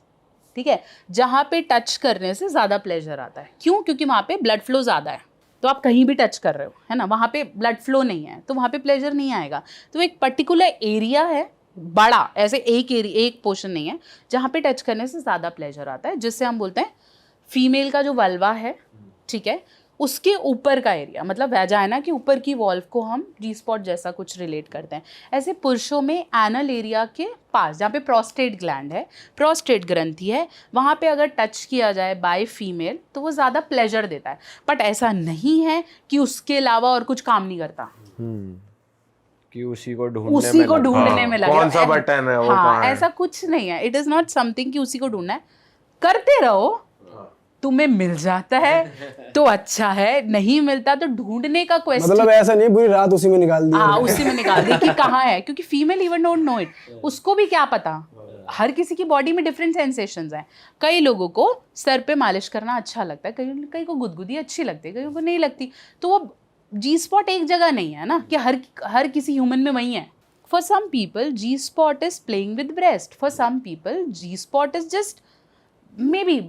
[SPEAKER 2] ठीक है, जहाँ पे टच करने से ज़्यादा प्लेजर आता है। क्यों? क्योंकि वहाँ पे ब्लड फ्लो ज़्यादा है। तो आप कहीं भी टच कर रहे हो, है ना, वहाँ पे ब्लड फ्लो नहीं है, तो वहाँ पे प्लेजर नहीं आएगा। तो एक पर्टिकुलर एरिया है बड़ा, ऐसे एक पोर्शन नहीं है जहाँ पे टच करने से ज़्यादा प्लेजर आता है, जिससे हम बोलते हैं फीमेल का जो वल्वा है, ठीक है, उसके ऊपर का एरिया, मतलब वैजाइना के ऊपर की वॉल्व को हम जी स्पॉट जैसा कुछ रिलेट करते हैं। ऐसे पुरुषों में एनल एरिया के पास, जहाँ पे प्रोस्टेट ग्लैंड है, प्रोस्टेट ग्रंथि है, वहाँ पे अगर टच किया जाए बाय फीमेल तो वो ज़्यादा प्लेजर देता है। बट ऐसा नहीं है कि उसके अलावा और कुछ काम नहीं करता,
[SPEAKER 4] कि उसी को ढूंढने में
[SPEAKER 2] लगे।
[SPEAKER 1] कौन सा बटन है वो,
[SPEAKER 2] हाँ,
[SPEAKER 1] कहाँ है?
[SPEAKER 2] ऐसा कुछ नहीं है। इट इज़ नॉट समथिंग कि उसी को ढूंढना है, करते रहो, तुम्हें मिल जाता है तो अच्छा है, नहीं मिलता तो ढूंढने का क्वेश्चन।
[SPEAKER 3] मतलब ऐसा नहीं पूरी रात उसी में निकाल दी।
[SPEAKER 2] हाँ, उसी में निकाल दी कि कहाँ है, क्योंकि female even don't know it, उसको भी क्या पता। हर किसी की बॉडी में डिफरेंट सेंसेशंस हैं। कई लोगों को सर पे मालिश करना अच्छा लगता है, कई को गुदगुदी अच्छी लगती है, कई को नहीं लगती। तो वो जी स्पॉट एक जगह नहीं है ना कि हर किसी ह्यूमन में वही है। For some people G spot is playing with breast, for some people G spot is just may be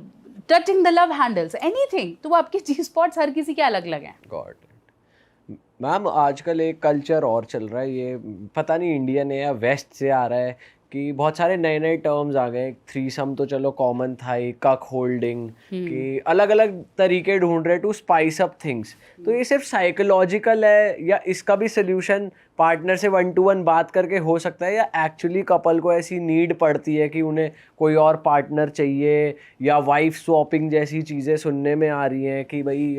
[SPEAKER 2] touching the love handles, anything. तो वो आपके जी स्पॉट्स हर किसी के अलग अलग हैं।
[SPEAKER 4] Got it. मैम आजकल एक कल्चर और चल रहा है, ये पता नहीं इंडियन है या वेस्ट से आ रहा है, कि बहुत सारे नए नए टर्म्स आ गए। थ्रीसम तो चलो कॉमन था ही, कक होल्डिंग, कि अलग अलग तरीके ढूंढ रहे टू स्पाइस अप थिंग्स। तो ये सिर्फ साइकोलॉजिकल है या इसका भी सोल्यूशन पार्टनर से 1-to-1 बात करके हो सकता है, या एक्चुअली कपल को ऐसी नीड पड़ती है कि उन्हें कोई और पार्टनर चाहिए, या वाइफ स्वॉपिंग जैसी चीज़ें सुनने में आ रही हैं कि भाई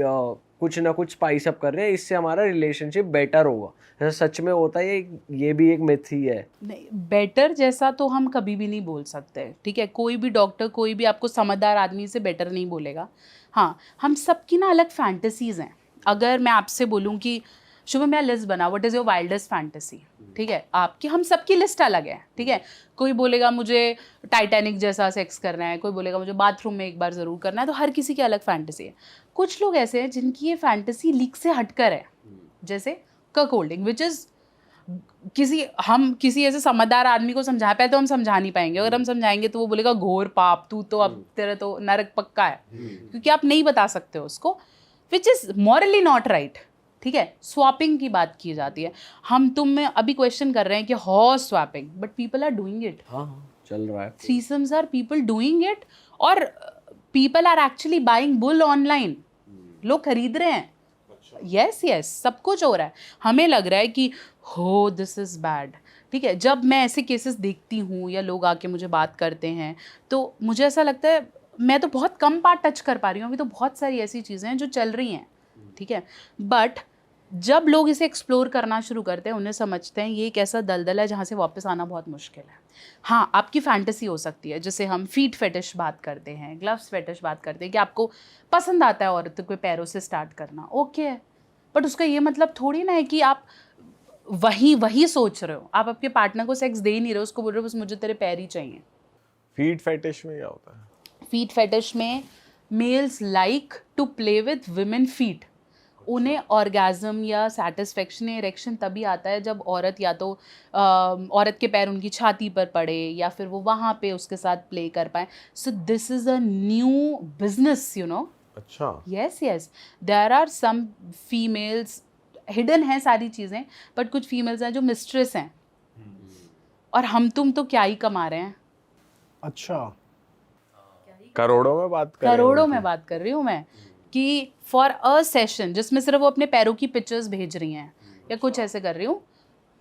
[SPEAKER 4] कुछ ना कुछ स्पाइस अप कर रहे हैं, इससे हमारा रिलेशनशिप बेटर होगा। ऐसा सच में होता है? ये भी एक मिथ ही है?
[SPEAKER 2] नहीं, बेटर जैसा तो हम कभी भी नहीं बोल सकते, ठीक है। कोई भी डॉक्टर, कोई भी आपको समझदार आदमी से बेटर नहीं बोलेगा। हाँ, हम सबकी ना अलग फैंटेसीज हैं। अगर मैं आपसे बोलूँ कि शुभम मैं लिस्ट बना, what is your wildest fantasy, ठीक है, आपकी, हम सबकी लिस्ट अलग है, ठीक है। कोई बोलेगा मुझे टाइटैनिक जैसा सेक्स करना है, कोई बोलेगा मुझे बाथरूम में एक बार ज़रूर करना है। तो हर किसी की अलग फैंटेसी है। कुछ लोग ऐसे हैं जिनकी ये फैंटेसी लीक से हटकर है, जैसे कक होल्डिंग, विच इज़ किसी ऐसे समझदार आदमी को समझा पाए तो हम समझा नहीं पाएंगे। अगर हम समझाएंगे तो वो बोलेगा घोर पाप, तू तो अब तेरा तो नरक पक्का है, क्योंकि आप नहीं बता सकते हो उसको, which is morally not right, ठीक है। स्वैपिंग की बात की जाती है, हम तुम में अभी क्वेश्चन कर रहे हैं कि horse swapping, but people are doing it.
[SPEAKER 4] हाँ चल रहा है।
[SPEAKER 2] Threesomes are people doing it, और people are actually buying bull online, लोग खरीद रहे हैं। यस, सब कुछ हो रहा है। हमें लग रहा है कि हो दिस इज़ बैड, ठीक है, जब मैं ऐसे केसेस देखती हूँ या लोग आके मुझे बात करते हैं तो मुझे ऐसा लगता है मैं तो बहुत कम पार्ट टच कर पा रही हूँ, अभी तो बहुत सारी ऐसी चीज़ें हैं जो चल रही हैं, ठीक है। बट जब लोग इसे एक्सप्लोर करना शुरू करते हैं, उन्हें समझते हैं ये एक ऐसा दलदल है जहाँ से वापस आना बहुत मुश्किल है। हाँ, आपकी फैंटेसी हो सकती है, जैसे हम फीट फेटिश बात करते हैं, ग्लव्स फेटिश बात करते हैं, कि आपको पसंद आता है औरत को पैरों से स्टार्ट करना, ओके है। बट उसका ये मतलब थोड़ी ना है कि आप वही सोच रहे हो, आप आपके पार्टनर को सेक्स दे ही नहीं रहे हो, उसको बोल रहे हो बस मुझे तेरे पैर ही चाहिए।
[SPEAKER 1] फीट फेटिश में क्या होता है?
[SPEAKER 2] फीट फेटिश में males like to play with women feet. उन्हें ऑर्गेज़म या सेटिस्फेक्शन या इरेक्शन तभी आता है जब औरत या तो औरत के पैर उनकी छाती पर पड़े या फिर वो वहाँ पे उसके साथ प्ले कर पाए। So this is a new business, you know.
[SPEAKER 1] अच्छा।
[SPEAKER 2] Yes yes, there are some females, hidden है सारी चीज़ें, बट कुछ फीमेल्स हैं जो मिस्ट्रेस हैं, और हम तुम तो क्या ही कमा रहे हैं।
[SPEAKER 3] अच्छा,
[SPEAKER 1] करोड़ों में बात कर रहे हो
[SPEAKER 2] करोड़ों
[SPEAKER 1] उनकी?
[SPEAKER 2] में बात कर रही हूँ मैं, कि फॉर अ सेशन जिसमें सिर्फ वो अपने पैरों की पिक्चर्स भेज रही हैं या कुछ ऐसे कर रही हूँ,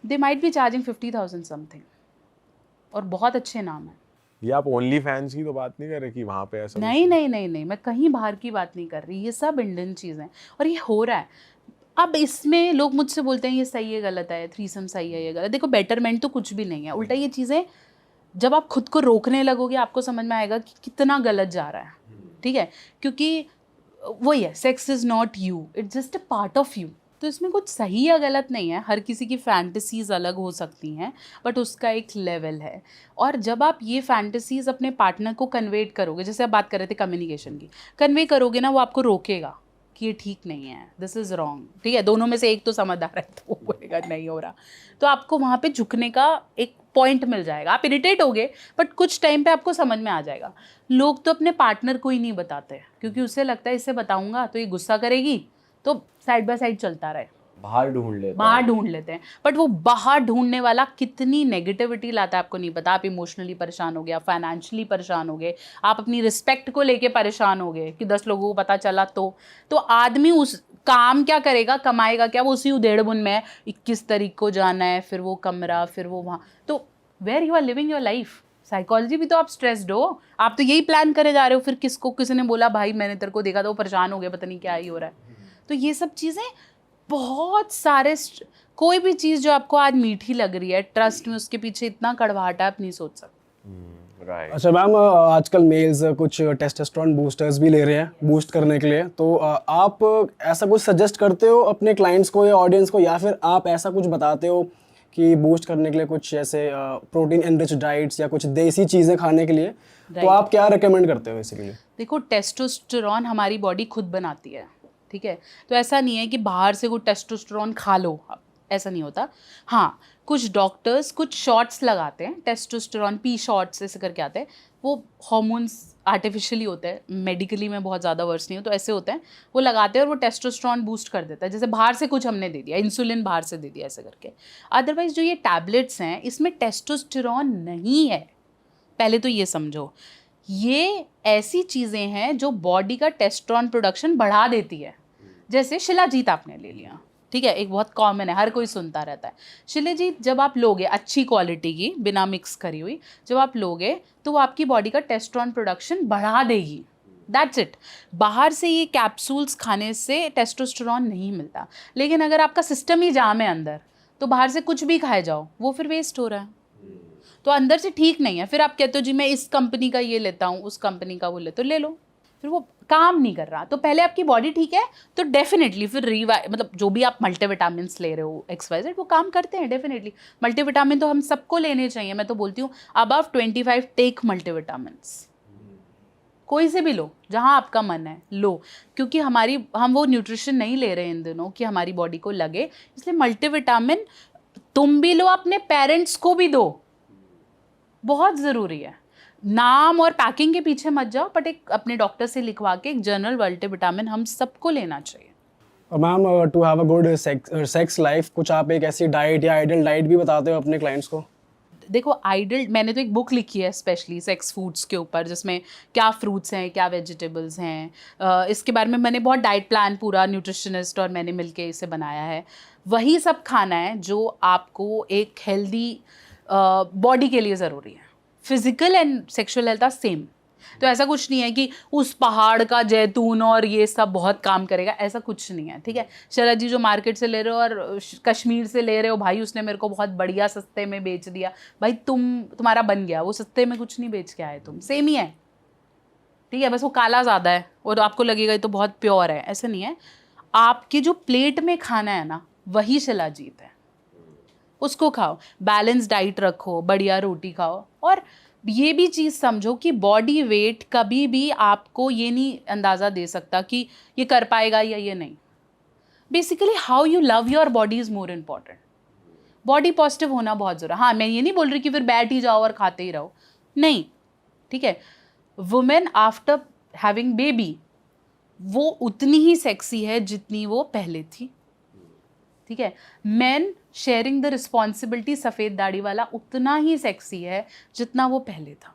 [SPEAKER 2] they might be charging 50,000 something, और बहुत अच्छे नाम हैं।
[SPEAKER 1] ये आप ओनली फैंस की तो बात नहीं कर रहे कि वहाँ पे ऐसा कुछ?
[SPEAKER 2] नहीं नहीं नहीं नहीं, मैं कहीं बाहर की बात नहीं कर रही, ये सब इंडियन चीज़ें और ये हो रहा है। अब इसमें लोग मुझसे बोलते हैं ये सही है गलत है, थ्रीसम सही है ये गलत। देखो, बेटरमेंट तो कुछ भी नहीं है, उल्टा ये चीज़ें जब आप खुद को रोकने लगोगे आपको समझ में आएगा कि कितना गलत जा रहा है, ठीक है। क्योंकि वही है, sex is not you, it's just a part of you. तो इसमें कुछ सही या गलत नहीं है, हर किसी की फैंटेसीज अलग हो सकती हैं, बट उसका एक लेवल है। और जब आप ये फैंटेसीज अपने पार्टनर को कन्वेट करोगे, जैसे आप बात कर रहे थे कम्युनिकेशन की, कन्वे करोगे ना, वो आपको रोकेगा कि ये ठीक नहीं है, दिस इज़ रॉन्ग, ठीक है। दोनों में से एक तो समझदार है तो वो बोलेगा नहीं हो रहा, तो आपको वहाँ पे झुकने का एक पॉइंट मिल जाएगा। आप इरिटेट होगे बट कुछ टाइम पे आपको समझ में आ जाएगा। लोग तो अपने पार्टनर को ही नहीं बताते क्योंकि उसे लगता है इससे बताऊंगा तो ये गुस्सा करेगी, तो साइड बाय साइड चलता रहे,
[SPEAKER 4] बाहर ढूंढ लेते
[SPEAKER 2] हैं। बट वो बाहर ढूंढने वाला कितनी नेगेटिविटी लाता है आपको नहीं पता। आप इमोशनली परेशान हो गए, आप फाइनेंशियली परेशान हो गए, आप अपनी रिस्पेक्ट को लेके परेशान हो गए कि 10 लोगों को पता चला तो आदमी उस काम क्या करेगा, कमाएगा क्या, वो उसी उधेड़-बुन में है। 21 तारीख को जाना है, फिर वो कमरा, फिर वो वहाँ, तो where you are living your life. Psychology भी तो आप स्ट्रेस्ड हो, आप तो यही प्लान करे जा रहे हो, फिर किसी ने बोला भाई मैंने तेरे को देखा तो वो परेशान हो गया, पता नहीं क्या ही हो रहा है। तो ये सब चीज़ें बहुत सारे, कोई भी चीज़ जो आपको आज मीठी लग रही है, ट्रस्ट में उसके पीछे इतना कड़वाहट है आप नहीं सोच सकते।
[SPEAKER 1] राइट।
[SPEAKER 3] अच्छा मैम, आजकल मेल्स कुछ टेस्टोस्टेरोन बूस्टर्स भी ले रहे हैं बूस्ट करने के लिए, तो आप ऐसा कुछ सजेस्ट करते हो अपने क्लाइंट्स को या ऑडियंस को, या फिर आप ऐसा कुछ बताते हो कि बूस्ट करने के लिए कुछ ऐसे प्रोटीन एनरिच डाइट्स या कुछ देसी चीज़ें खाने के लिए, तो आप क्या रेकमेंड करते हो इसके लिए?
[SPEAKER 2] देखो, टेस्टोस्टेरॉन हमारी बॉडी खुद बनाती है, ठीक है। तो ऐसा नहीं है कि बाहर से कोई टेस्टोस्टेरॉन खा लो, ऐसा नहीं होता। हाँ, कुछ डॉक्टर्स कुछ शॉट्स लगाते हैं, टेस्टोस्टेरॉन पी शॉट्स ऐसे करके आते हैं, वो हार्मोन्स आर्टिफिशियली होते हैं, मेडिकली में बहुत ज़्यादा वर्स नहीं हो, तो ऐसे होते हैं, वो लगाते हैं और वो टेस्टोस्टेरॉन बूस्ट कर देता है। जैसे बाहर से कुछ हमने दे दिया, इंसुलिन बाहर से दे दिया ऐसे करके। अदरवाइज जो ये टैबलेट्स हैं इसमें टेस्टोस्टेरॉन नहीं है, पहले तो ये समझो। ये ऐसी चीज़ें हैं जो बॉडी का टेस्टोस्टेरॉन प्रोडक्शन बढ़ा देती है। जैसे शिलाजीत आपने ले लिया, ठीक है, एक बहुत कॉमन है, हर कोई सुनता रहता है। शिलाजीत जब आप लोगे अच्छी क्वालिटी की, बिना मिक्स करी हुई, जब आप लोगे तो वो आपकी बॉडी का टेस्टोस्टेरॉन प्रोडक्शन बढ़ा देगी, दैट्स इट। बाहर से ये कैप्सूल्स खाने से टेस्टोस्टेरॉन नहीं मिलता। लेकिन अगर आपका सिस्टम ही जाम है अंदर, तो बाहर से कुछ भी खाए जाओ, वो फिर वेस्ट हो रहा है, तो अंदर से ठीक नहीं है। फिर आप कहते हो जी मैं इस कंपनी का ये लेता हूँ, उस कंपनी का वो ले, तो ले लो, फिर वो काम नहीं कर रहा। तो पहले आपकी बॉडी ठीक है तो डेफिनेटली फिर मतलब जो भी आप मल्टीविटामिन ले रहे हो XYZ, वो काम करते हैं डेफिनेटली। मल्टीविटामिन तो हम सबको लेने चाहिए, मैं तो बोलती हूँ अबव 25 टेक मल्टीविटामिन, कोई से भी लो, जहाँ आपका मन है लो, क्योंकि हम वो न्यूट्रिशन नहीं ले रहे हैं इन दिनों कि हमारी बॉडी को लगे, इसलिए मल्टीविटामिन तुम भी लो, अपने पेरेंट्स को भी दो, बहुत ज़रूरी है। नाम और पैकिंग के पीछे मत जाओ, बट एक अपने डॉक्टर से लिखवा के एक जनरल मल्टीविटामिन हम सबको लेना चाहिए।
[SPEAKER 3] और ma'am, to have a good sex life, कुछ आप एक ऐसी डाइट या आइडियल डाइट भी बताते हो अपने क्लाइंट्स को?
[SPEAKER 2] देखो, आइडियल, मैंने तो एक बुक लिखी है स्पेशली सेक्स फूड्स के ऊपर, जिसमें क्या फ्रूट्स हैं, क्या वेजिटेबल्स हैं, इसके बारे में मैंने बहुत डाइट प्लान पूरा न्यूट्रिशनिस्ट और मैंने मिलके इसे बनाया है। वही सब खाना है जो आपको एक हेल्दी बॉडी के लिए ज़रूरी है। Physical and sexual health are same. तो ऐसा कुछ नहीं है कि उस पहाड़ का जैतून और ये सब बहुत काम करेगा, ऐसा कुछ नहीं है, ठीक है। शरद जी जो मार्केट से ले रहे हो और कश्मीर से ले रहे हो, भाई उसने मेरे को बहुत बढ़िया सस्ते में बेच दिया, भाई तुम्हारा बन गया, वो सस्ते में कुछ नहीं बेच के आए, तुम सेम ही है, ठीक है। बस वो काला ज़्यादा है और आपको लगेगा ये तो बहुत प्योर है, ऐसा नहीं है। आपके जो प्लेट में खाना है ना, वही शिलाजीत है, उसको खाओ, बैलेंस डाइट रखो, बढ़िया रोटी खाओ। और ये भी चीज़ समझो कि बॉडी वेट कभी भी आपको ये नहीं अंदाज़ा दे सकता कि ये कर पाएगा या ये नहीं। Basically how you love your body is more important. Body positive होना बहुत ज़रूरी है। हाँ, मैं ये नहीं बोल रही कि फिर बैठ ही जाओ और खाते ही रहो, नहीं, ठीक है। वुमेन आफ्टर हैविंग बेबी वो उतनी ही सेक्सी है जितनी वो पहले थी, ठीक है। मेन शेयरिंग द रिस्पॉन्सिबिलिटी, सफ़ेद दाढ़ी वाला उतना ही सेक्सी है जितना वो पहले था,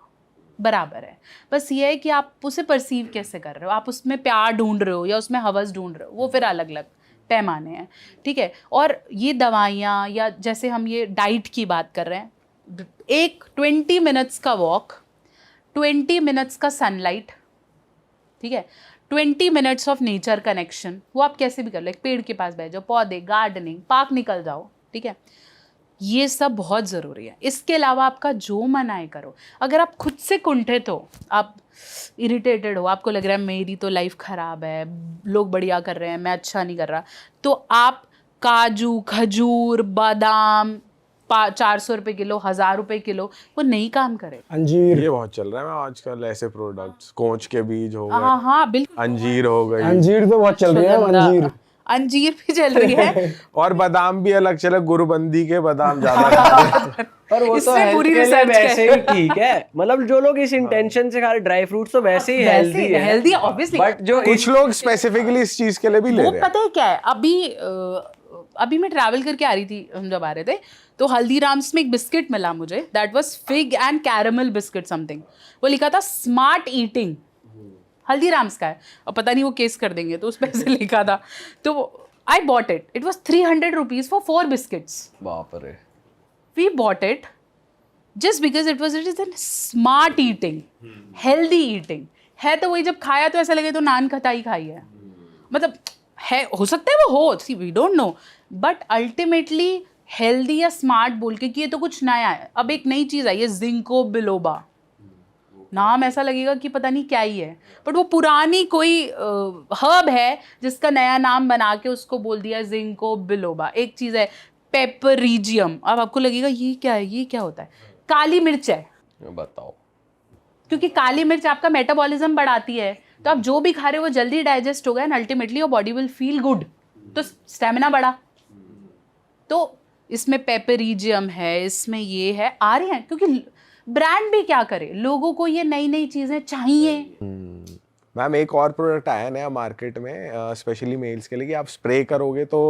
[SPEAKER 2] बराबर है। बस ये है कि आप उसे परसीव कैसे कर रहे हो, आप उसमें प्यार ढूंढ रहे हो या उसमें हवस ढूंढ रहे हो, वो फिर अलग अलग पैमाने हैं, ठीक है। और ये दवाइयाँ या जैसे हम ये डाइट की बात कर रहे हैं, एक 20 मिनट्स का वॉक, 20 मिनट्स का सनलाइट, ठीक है, 20 मिनट्स ऑफ नेचर कनेक्शन, वो आप कैसे भी कर लो, एक पेड़ के पास बैठ जाओ, पौधे, गार्डनिंग, पार्क निकल जाओ, ठीक है। ये सब बहुत ज़रूरी है। इसके अलावा आपका जो मन आए करो। अगर आप खुद से कुंठित हो, आप इरिटेटेड हो, आपको लग रहा है मेरी तो लाइफ ख़राब है, लोग बढ़िया कर रहे हैं, मैं अच्छा नहीं कर रहा, तो आप काजू, खजूर, बादाम 400 रुपये किलो, 1000 रुपये किलो, वो नहीं काम करे।
[SPEAKER 3] अंजीर,
[SPEAKER 1] ये बहुत चल रहा है आजकल, ऐसे प्रोडक्ट्स, कोंच के बीज हो गए,
[SPEAKER 2] हाँ हाँ बिल्कुल,
[SPEAKER 1] अंजीर हो गई,
[SPEAKER 3] अंजीर तो बहुत चल रही है, अंजीर
[SPEAKER 2] अंजीर भी चल रही है
[SPEAKER 1] और बादाम भी अलग चले, गुरुबंदी के बादाम ज्यादा खा रहे हैं।
[SPEAKER 4] पर वो तो
[SPEAKER 2] इसमें
[SPEAKER 4] हेल्थ
[SPEAKER 2] पूरी
[SPEAKER 4] के लिए
[SPEAKER 2] रिसर्च
[SPEAKER 4] वैसे ही ठीक है, मतलब जो लोग इस इंटेंशन से खा रहे ड्राई फ्रूट्स तो वैसे ही हेल्दी है,
[SPEAKER 2] हेल्दी ऑब्वियसली।
[SPEAKER 4] बट जो
[SPEAKER 1] कुछ लोग स्पेसिफिकली इस चीज के लिए भी ले
[SPEAKER 2] वो
[SPEAKER 1] रहे हैं।
[SPEAKER 2] पता है क्या है, अभी मैं ट्रैवल करके आ रही थी, हम जब आ रहे थे तो हल्दीराम्स में एक बिस्किट मिला मुझे, that was fig and caramel biscuit something, वो लिखा था स्मार्ट ईटिंग, हल्दीराम्स का है, और पता नहीं वो केस कर देंगे तो उस पर ऐसे लिखा था, तो I bought it, it was 300 rupees for 4 biscuits.
[SPEAKER 4] बाप रे,
[SPEAKER 2] we bought it just because it is smart eating, healthy eating है। तो वही जब खाया तो ऐसा लगे तो नान खटाई खाई है, मतलब है, हो सकता है वो हो, see we don't know, but ultimately healthy या स्मार्ट बोल के कि ये तो कुछ नया है। अब एक नई चीज़ आई है जिंको बिलोबा, नाम ऐसा लगेगा कि पता नहीं क्या ही है, बट वो पुरानी कोई हर्ब है जिसका नया नाम बना के उसको बोल दिया जिंको बिलोबा। एक चीज़ है पेपरीजियम, अब आपको लगेगा ये क्या है, ये क्या होता है, काली मिर्च है,
[SPEAKER 4] बताओ,
[SPEAKER 2] क्योंकि काली मिर्च आपका मेटाबॉलिज्म बढ़ाती है, तो आप जो भी खा रहे हो वो जल्दी डाइजेस्ट होगा and ultimately your body will feel good, तो स्टेमिना बढ़ा। तो इसमें पेपरीजियम है, इसमें ये है, आ रहे हैं, क्योंकि ब्रांड भी क्या करे, लोगों को ये नई नई चीजें चाहिए।
[SPEAKER 1] मैम एक और प्रोडक्ट आया नया मार्केट में, स्पेशली मेल्स के लिए, कि आप स्प्रे करोगे तो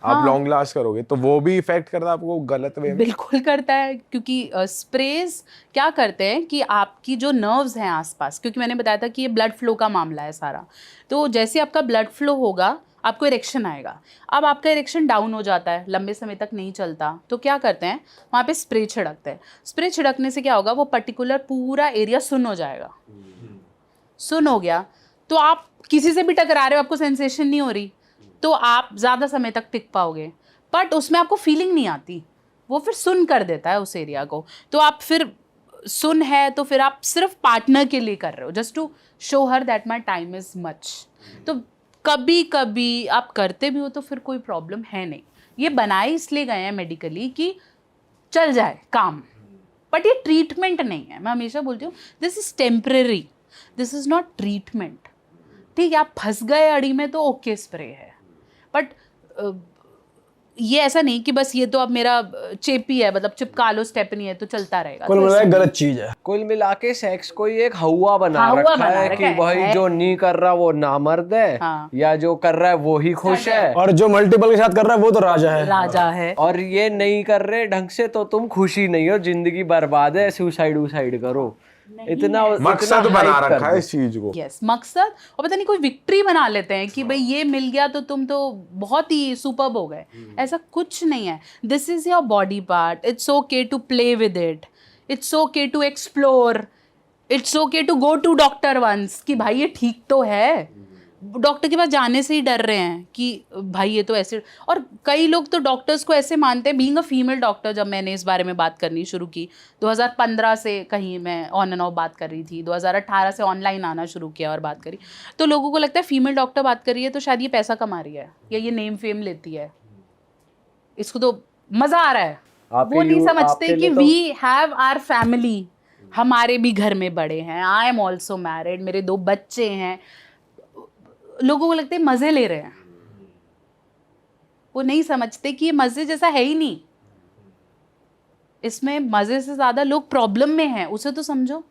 [SPEAKER 1] आप लॉन्ग लास्ट करोगे, तो वो भी इफेक्ट करता है आपको गलत वे में?
[SPEAKER 2] बिल्कुल करता है, क्योंकि स्प्रेज क्या करते हैं कि आपकी जो नर्व्स हैं आसपास, क्योंकि मैंने बताया था कि ये ब्लड फ्लो का मामला है सारा, तो जैसे आपका ब्लड फ्लो होगा आपको इरेक्शन आएगा। अब आपका इरेक्शन डाउन हो जाता है, लंबे समय तक नहीं चलता, तो क्या करते हैं वहाँ पे स्प्रे छिड़कते हैं। स्प्रे छिड़कने से क्या होगा, वो पर्टिकुलर पूरा एरिया सुन्न हो जाएगा। सुन्न हो गया तो आप किसी से भी टकरा रहे हो, आपको सेंसेशन नहीं हो रही, तो आप ज़्यादा समय तक टिक पाओगे, बट उसमें आपको फीलिंग नहीं आती, वो फिर सुन कर देता है उस एरिया को। तो आप फिर सुन है तो फिर आप सिर्फ पार्टनर के लिए कर रहे हो, just to show her that my time is much. तो कभी कभी आप करते भी हो तो फिर कोई प्रॉब्लम है नहीं। ये बनाए इसलिए गए हैं मेडिकली कि चल जाए काम, बट ये ट्रीटमेंट नहीं है। मैं हमेशा बोलती हूँ this is temporary, this is not treatment. ठीक है, आप फंस गए अड़ी में तो ओके स्प्रे है, बट ये ऐसा नहीं कि बस ये तो अब मेरा चेपी है, मतलब चिपका लो स्टेपनी है तो चलता रहेगा।
[SPEAKER 3] कुल मिला के गलत चीज है।
[SPEAKER 4] कुल मिला के सेक्स को ये एक हवा बना रखा है कि भाई जो नहीं कर रहा वो नामर्द है,
[SPEAKER 2] हाँ।
[SPEAKER 4] या जो कर रहा है वो ही खुश है,
[SPEAKER 3] और जो मल्टीपल के साथ कर रहा है वो तो राजा है।
[SPEAKER 2] राजा है।
[SPEAKER 4] और ये नहीं कर रहे ढंग से तो तुम खुशी नहीं हो, जिंदगी बर्बाद है, सुसाइड वुसाइड करो। इतना
[SPEAKER 1] मकसद
[SPEAKER 4] इतना
[SPEAKER 1] बना
[SPEAKER 4] hype कर
[SPEAKER 1] रखा है
[SPEAKER 4] दे।
[SPEAKER 1] इस चीज को।
[SPEAKER 2] यस मकसद, और पता नहीं कोई विक्ट्री बना लेते हैं कि भाई ये मिल गया तो तुम तो बहुत ही सुपर्ब हो गए। ऐसा कुछ नहीं है। This is your body part, it's okay to play with it, it's okay to explore, it's okay to go to doctor once कि भाई ये ठीक तो है। डॉक्टर के पास जाने से ही डर रहे हैं कि भाई ये तो ऐसे। और कई लोग तो डॉक्टर्स को ऐसे मानते हैं, बीइंग अ फीमेल डॉक्टर, जब मैंने इस बारे में बात करनी शुरू की 2015 से, कहीं मैं ऑन एंड ऑफ बात कर रही थी, 2018 से ऑनलाइन आना शुरू किया और बात करी, तो लोगों को लगता है फीमेल डॉक्टर बात कर रही है तो शायद ये पैसा कमा रही है या ये नेम फेम लेती है, इसको तो मज़ा आ रहा है।
[SPEAKER 4] आपके
[SPEAKER 2] वो नहीं
[SPEAKER 4] लिए-
[SPEAKER 2] समझते
[SPEAKER 4] आपके
[SPEAKER 2] कि
[SPEAKER 4] लिए तो-
[SPEAKER 2] वी हैव आवर फैमिली, हमारे भी घर में बड़े हैं, आई एम ऑल्सो मैरिड, मेरे 2 बच्चे हैं। लोगों को लगता है मज़े ले रहे हैं, वो नहीं समझते कि ये मज़े जैसा है ही नहीं, इसमें मज़े से ज़्यादा लोग प्रॉब्लम में हैं, उसे तो समझो।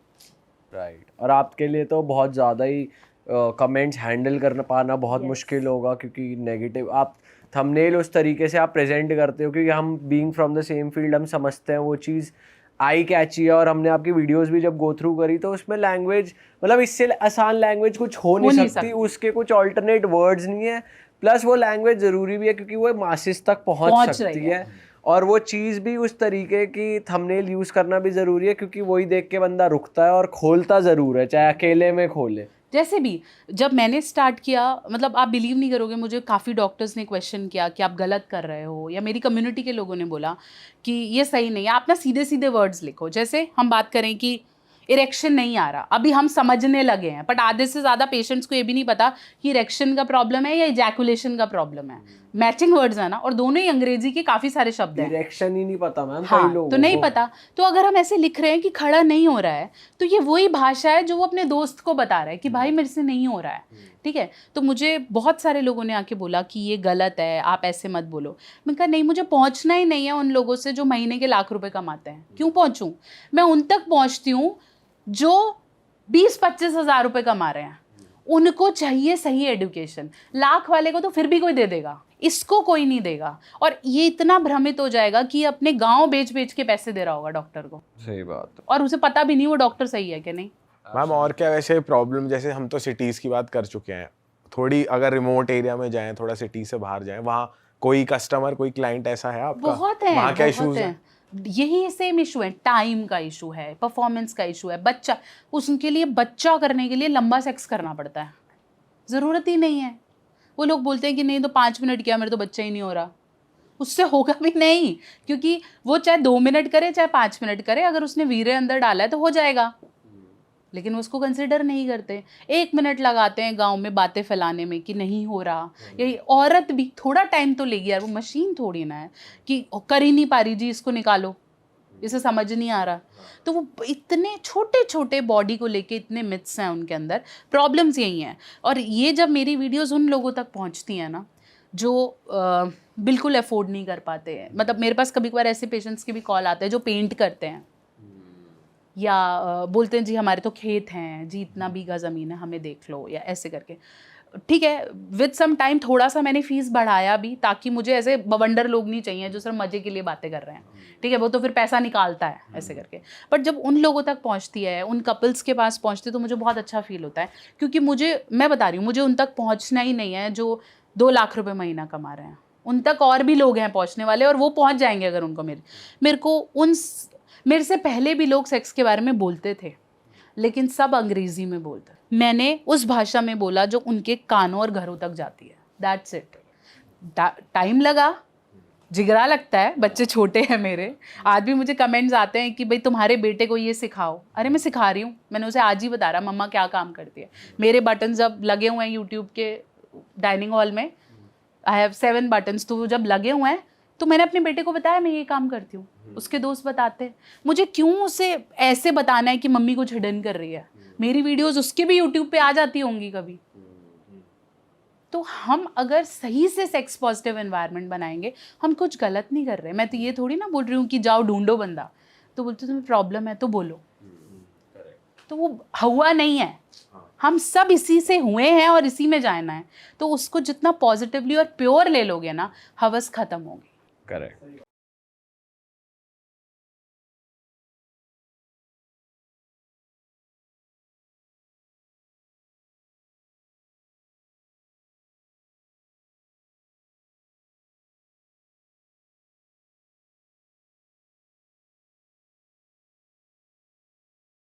[SPEAKER 4] राइट। और आपके लिए तो बहुत ज़्यादा ही कमेंट्स हैंडल करना पाना बहुत मुश्किल होगा, क्योंकि नेगेटिव आप थंबनेल उस तरीके से आप प्रेजेंट करते हो, क्योंकि हम being from the same field हम समझते हैं वो चीज़ आई कैची है। और हमने आपकी वीडियोस भी जब गो थ्रू करी तो उसमें लैंग्वेज, मतलब इससे आसान लैंग्वेज कुछ हो नहीं सकती, उसके कुछ ऑल्टरनेट वर्ड्स नहीं है। प्लस वो लैंग्वेज ज़रूरी भी है क्योंकि वो मासिस तक पहुंच सकती है, और वो चीज़ भी उस तरीके की थंबनेल यूज़ करना भी ज़रूरी है, क्योंकि वही देख के बंदा रुकता है और खोलता ज़रूर है, चाहे अकेले में खोले।
[SPEAKER 2] जैसे भी जब मैंने स्टार्ट किया, मतलब आप बिलीव नहीं करोगे, मुझे काफ़ी डॉक्टर्स ने क्वेश्चन किया कि आप गलत कर रहे हो, या मेरी कम्युनिटी के लोगों ने बोला कि ये सही नहीं है, आप ना सीधे सीधे वर्ड्स लिखो। जैसे हम बात करें कि इरेक्शन नहीं आ रहा, अभी हम समझने लगे हैं, बट आधे से ज़्यादा पेशेंट्स को ये भी नहीं पता कि इरेक्शन का प्रॉब्लम है या इजैकुलेशन का प्रॉब्लम है। मैचिंग वर्ड्स है ना, और दोनों ही अंग्रेजी के काफ़ी सारे शब्द हैं।
[SPEAKER 4] डायरेक्शन ही नहीं पता मैम
[SPEAKER 2] हाँ,
[SPEAKER 4] कई लोगों
[SPEAKER 2] तो नहीं
[SPEAKER 4] को।
[SPEAKER 2] पता। तो अगर हम ऐसे लिख रहे हैं कि खड़ा नहीं हो रहा है, तो ये वही भाषा है जो वो अपने दोस्त को बता रहा है कि भाई मेरे से नहीं हो रहा है, ठीक है। तो मुझे बहुत सारे लोगों ने आके बोला कि ये गलत है, आप ऐसे मत बोलो। मैंने कहा नहीं, मुझे पहुंचना ही नहीं है उन लोगों से जो महीने के लाख रुपए कमाते हैं। क्यों पहुंचूं? मैं उन तक पहुंचती हूँ जो 20-25 हज़ार रुपये कमा रहे हैं, उनको चाहिए सही एडुकेशन। लाख वाले को तो फिर भी कोई दे देगा, इसको कोई नहीं देगा। और ये इतना भ्रमित हो जाएगा कि अपने गांव बेच बेच के पैसे दे रहा होगा डॉक्टर को,
[SPEAKER 4] सही बात।
[SPEAKER 2] और उसे पता भी नहीं वो डॉक्टर सही है कि नहीं।
[SPEAKER 1] मैम और क्या वैसे प्रॉब्लम, जैसे हम तो सिटीज़ की बात कर चुके हैं, थोड़ी अगर रिमोट एरिया में जाएं, थोड़ा सिटी से बाहर जाएं, वहाँ कोई कस्टमर, कोई क्लाइंट ऐसा है आपका?
[SPEAKER 2] बहुत है,
[SPEAKER 1] वहाँ क्या
[SPEAKER 2] बहुत
[SPEAKER 1] इश्यूज
[SPEAKER 2] है।
[SPEAKER 1] हैं?
[SPEAKER 2] यही सेम इशू है, टाइम का इशू है, परफॉर्मेंस का इशू है। बच्चा, उसके लिए बच्चा करने के लिए लंबा सेक्स करना पड़ता है, ज़रूरत ही नहीं है। वो लोग बोलते हैं कि नहीं तो 5 मिनट किया, मेरे तो बच्चा ही नहीं हो रहा। उससे होगा भी नहीं, क्योंकि वो चाहे 2 मिनट करे चाहे 5 मिनट करे, अगर उसने वीर्य अंदर डाला है तो हो जाएगा। लेकिन वो उसको कंसिडर नहीं करते, 1 मिनट लगाते हैं गांव में बातें फैलाने में कि नहीं हो रहा। यही औरत भी थोड़ा टाइम तो लेगी यार, वो मशीन थोड़ी ना है कि कर ही नहीं पा रही जी, इसको निकालो, इसे समझ नहीं आ रहा। तो वो इतने छोटे छोटे बॉडी को लेके इतने मिथ्स हैं उनके अंदर, प्रॉब्लम्स यही हैं। और ये जब मेरी वीडियोस उन लोगों तक पहुंचती हैं ना जो बिल्कुल अफोर्ड नहीं कर पाते हैं, मतलब मेरे पास कभी कभार ऐसे पेशेंट्स के भी कॉल आते हैं जो पेंट करते हैं, या बोलते हैं जी हमारे तो खेत हैं जी, इतना बीघा ज़मीन है, हमें देख लो, या ऐसे करके। ठीक है, विद सम टाइम थोड़ा सा मैंने फीस बढ़ाया भी, ताकि मुझे ऐसे बवंडर लोग नहीं चाहिए जो सिर्फ मज़े के लिए बातें कर रहे हैं, ठीक है, वो तो फिर पैसा निकालता है ऐसे करके। बट जब उन लोगों तक पहुंचती है, उन कपल्स के पास पहुंचती है, तो मुझे बहुत अच्छा फील होता है, क्योंकि मैं बता रही हूँ, मुझे उन तक पहुँचना ही नहीं है जो 2 लाख रुपये महीना कमा रहे हैं। उन तक और भी लोग हैं पहुँचने वाले, और वो पहुँच जाएंगे अगर उनको मेरे से पहले भी लोग सेक्स के बारे में बोलते थे, लेकिन सब अंग्रेजी में बोलते। मैंने उस भाषा में बोला जो उनके कानों और घरों तक जाती है, दैट्स इट। टाइम लगा, जिगरा लगता है, बच्चे छोटे हैं मेरे। आज भी मुझे कमेंट्स आते हैं कि भाई तुम्हारे बेटे को ये सिखाओ। अरे मैं सिखा रही हूँ, मैंने उसे आज ही बता रहा मम्मा क्या काम करती है। मेरे बटन जब लगे हुए हैं यूट्यूब के डाइनिंग हॉल में, आई हैव 7 बटन्स, तो जब लगे हुए हैं तो मैंने अपने बेटे को बताया मैं ये काम करती हूँ। उसके दोस्त बताते हैं, मुझे क्यों उसे ऐसे बताना है कि मम्मी कुछ हिडन कर रही है। मेरी वीडियोस उसके भी यूट्यूब पे आ जाती होंगी कभी। तो हम अगर सही से सेक्स पॉजिटिव एनवायरनमेंट बनाएंगे, हम कुछ गलत नहीं कर रहे। मैं तो ये थोड़ी ना बोल रही हूँ कि जाओ ढूंढो बंदा, तो बोलते तुम्हें प्रॉब्लम है तो बोलो, तो वो हुआ नहीं है। हम सब इसी से हुए हैं और इसी में जाना है। तो उसको जितना पॉजिटिवली और प्योर ले लोगे ना, हवस खत्म होगी।
[SPEAKER 4] करेक्ट।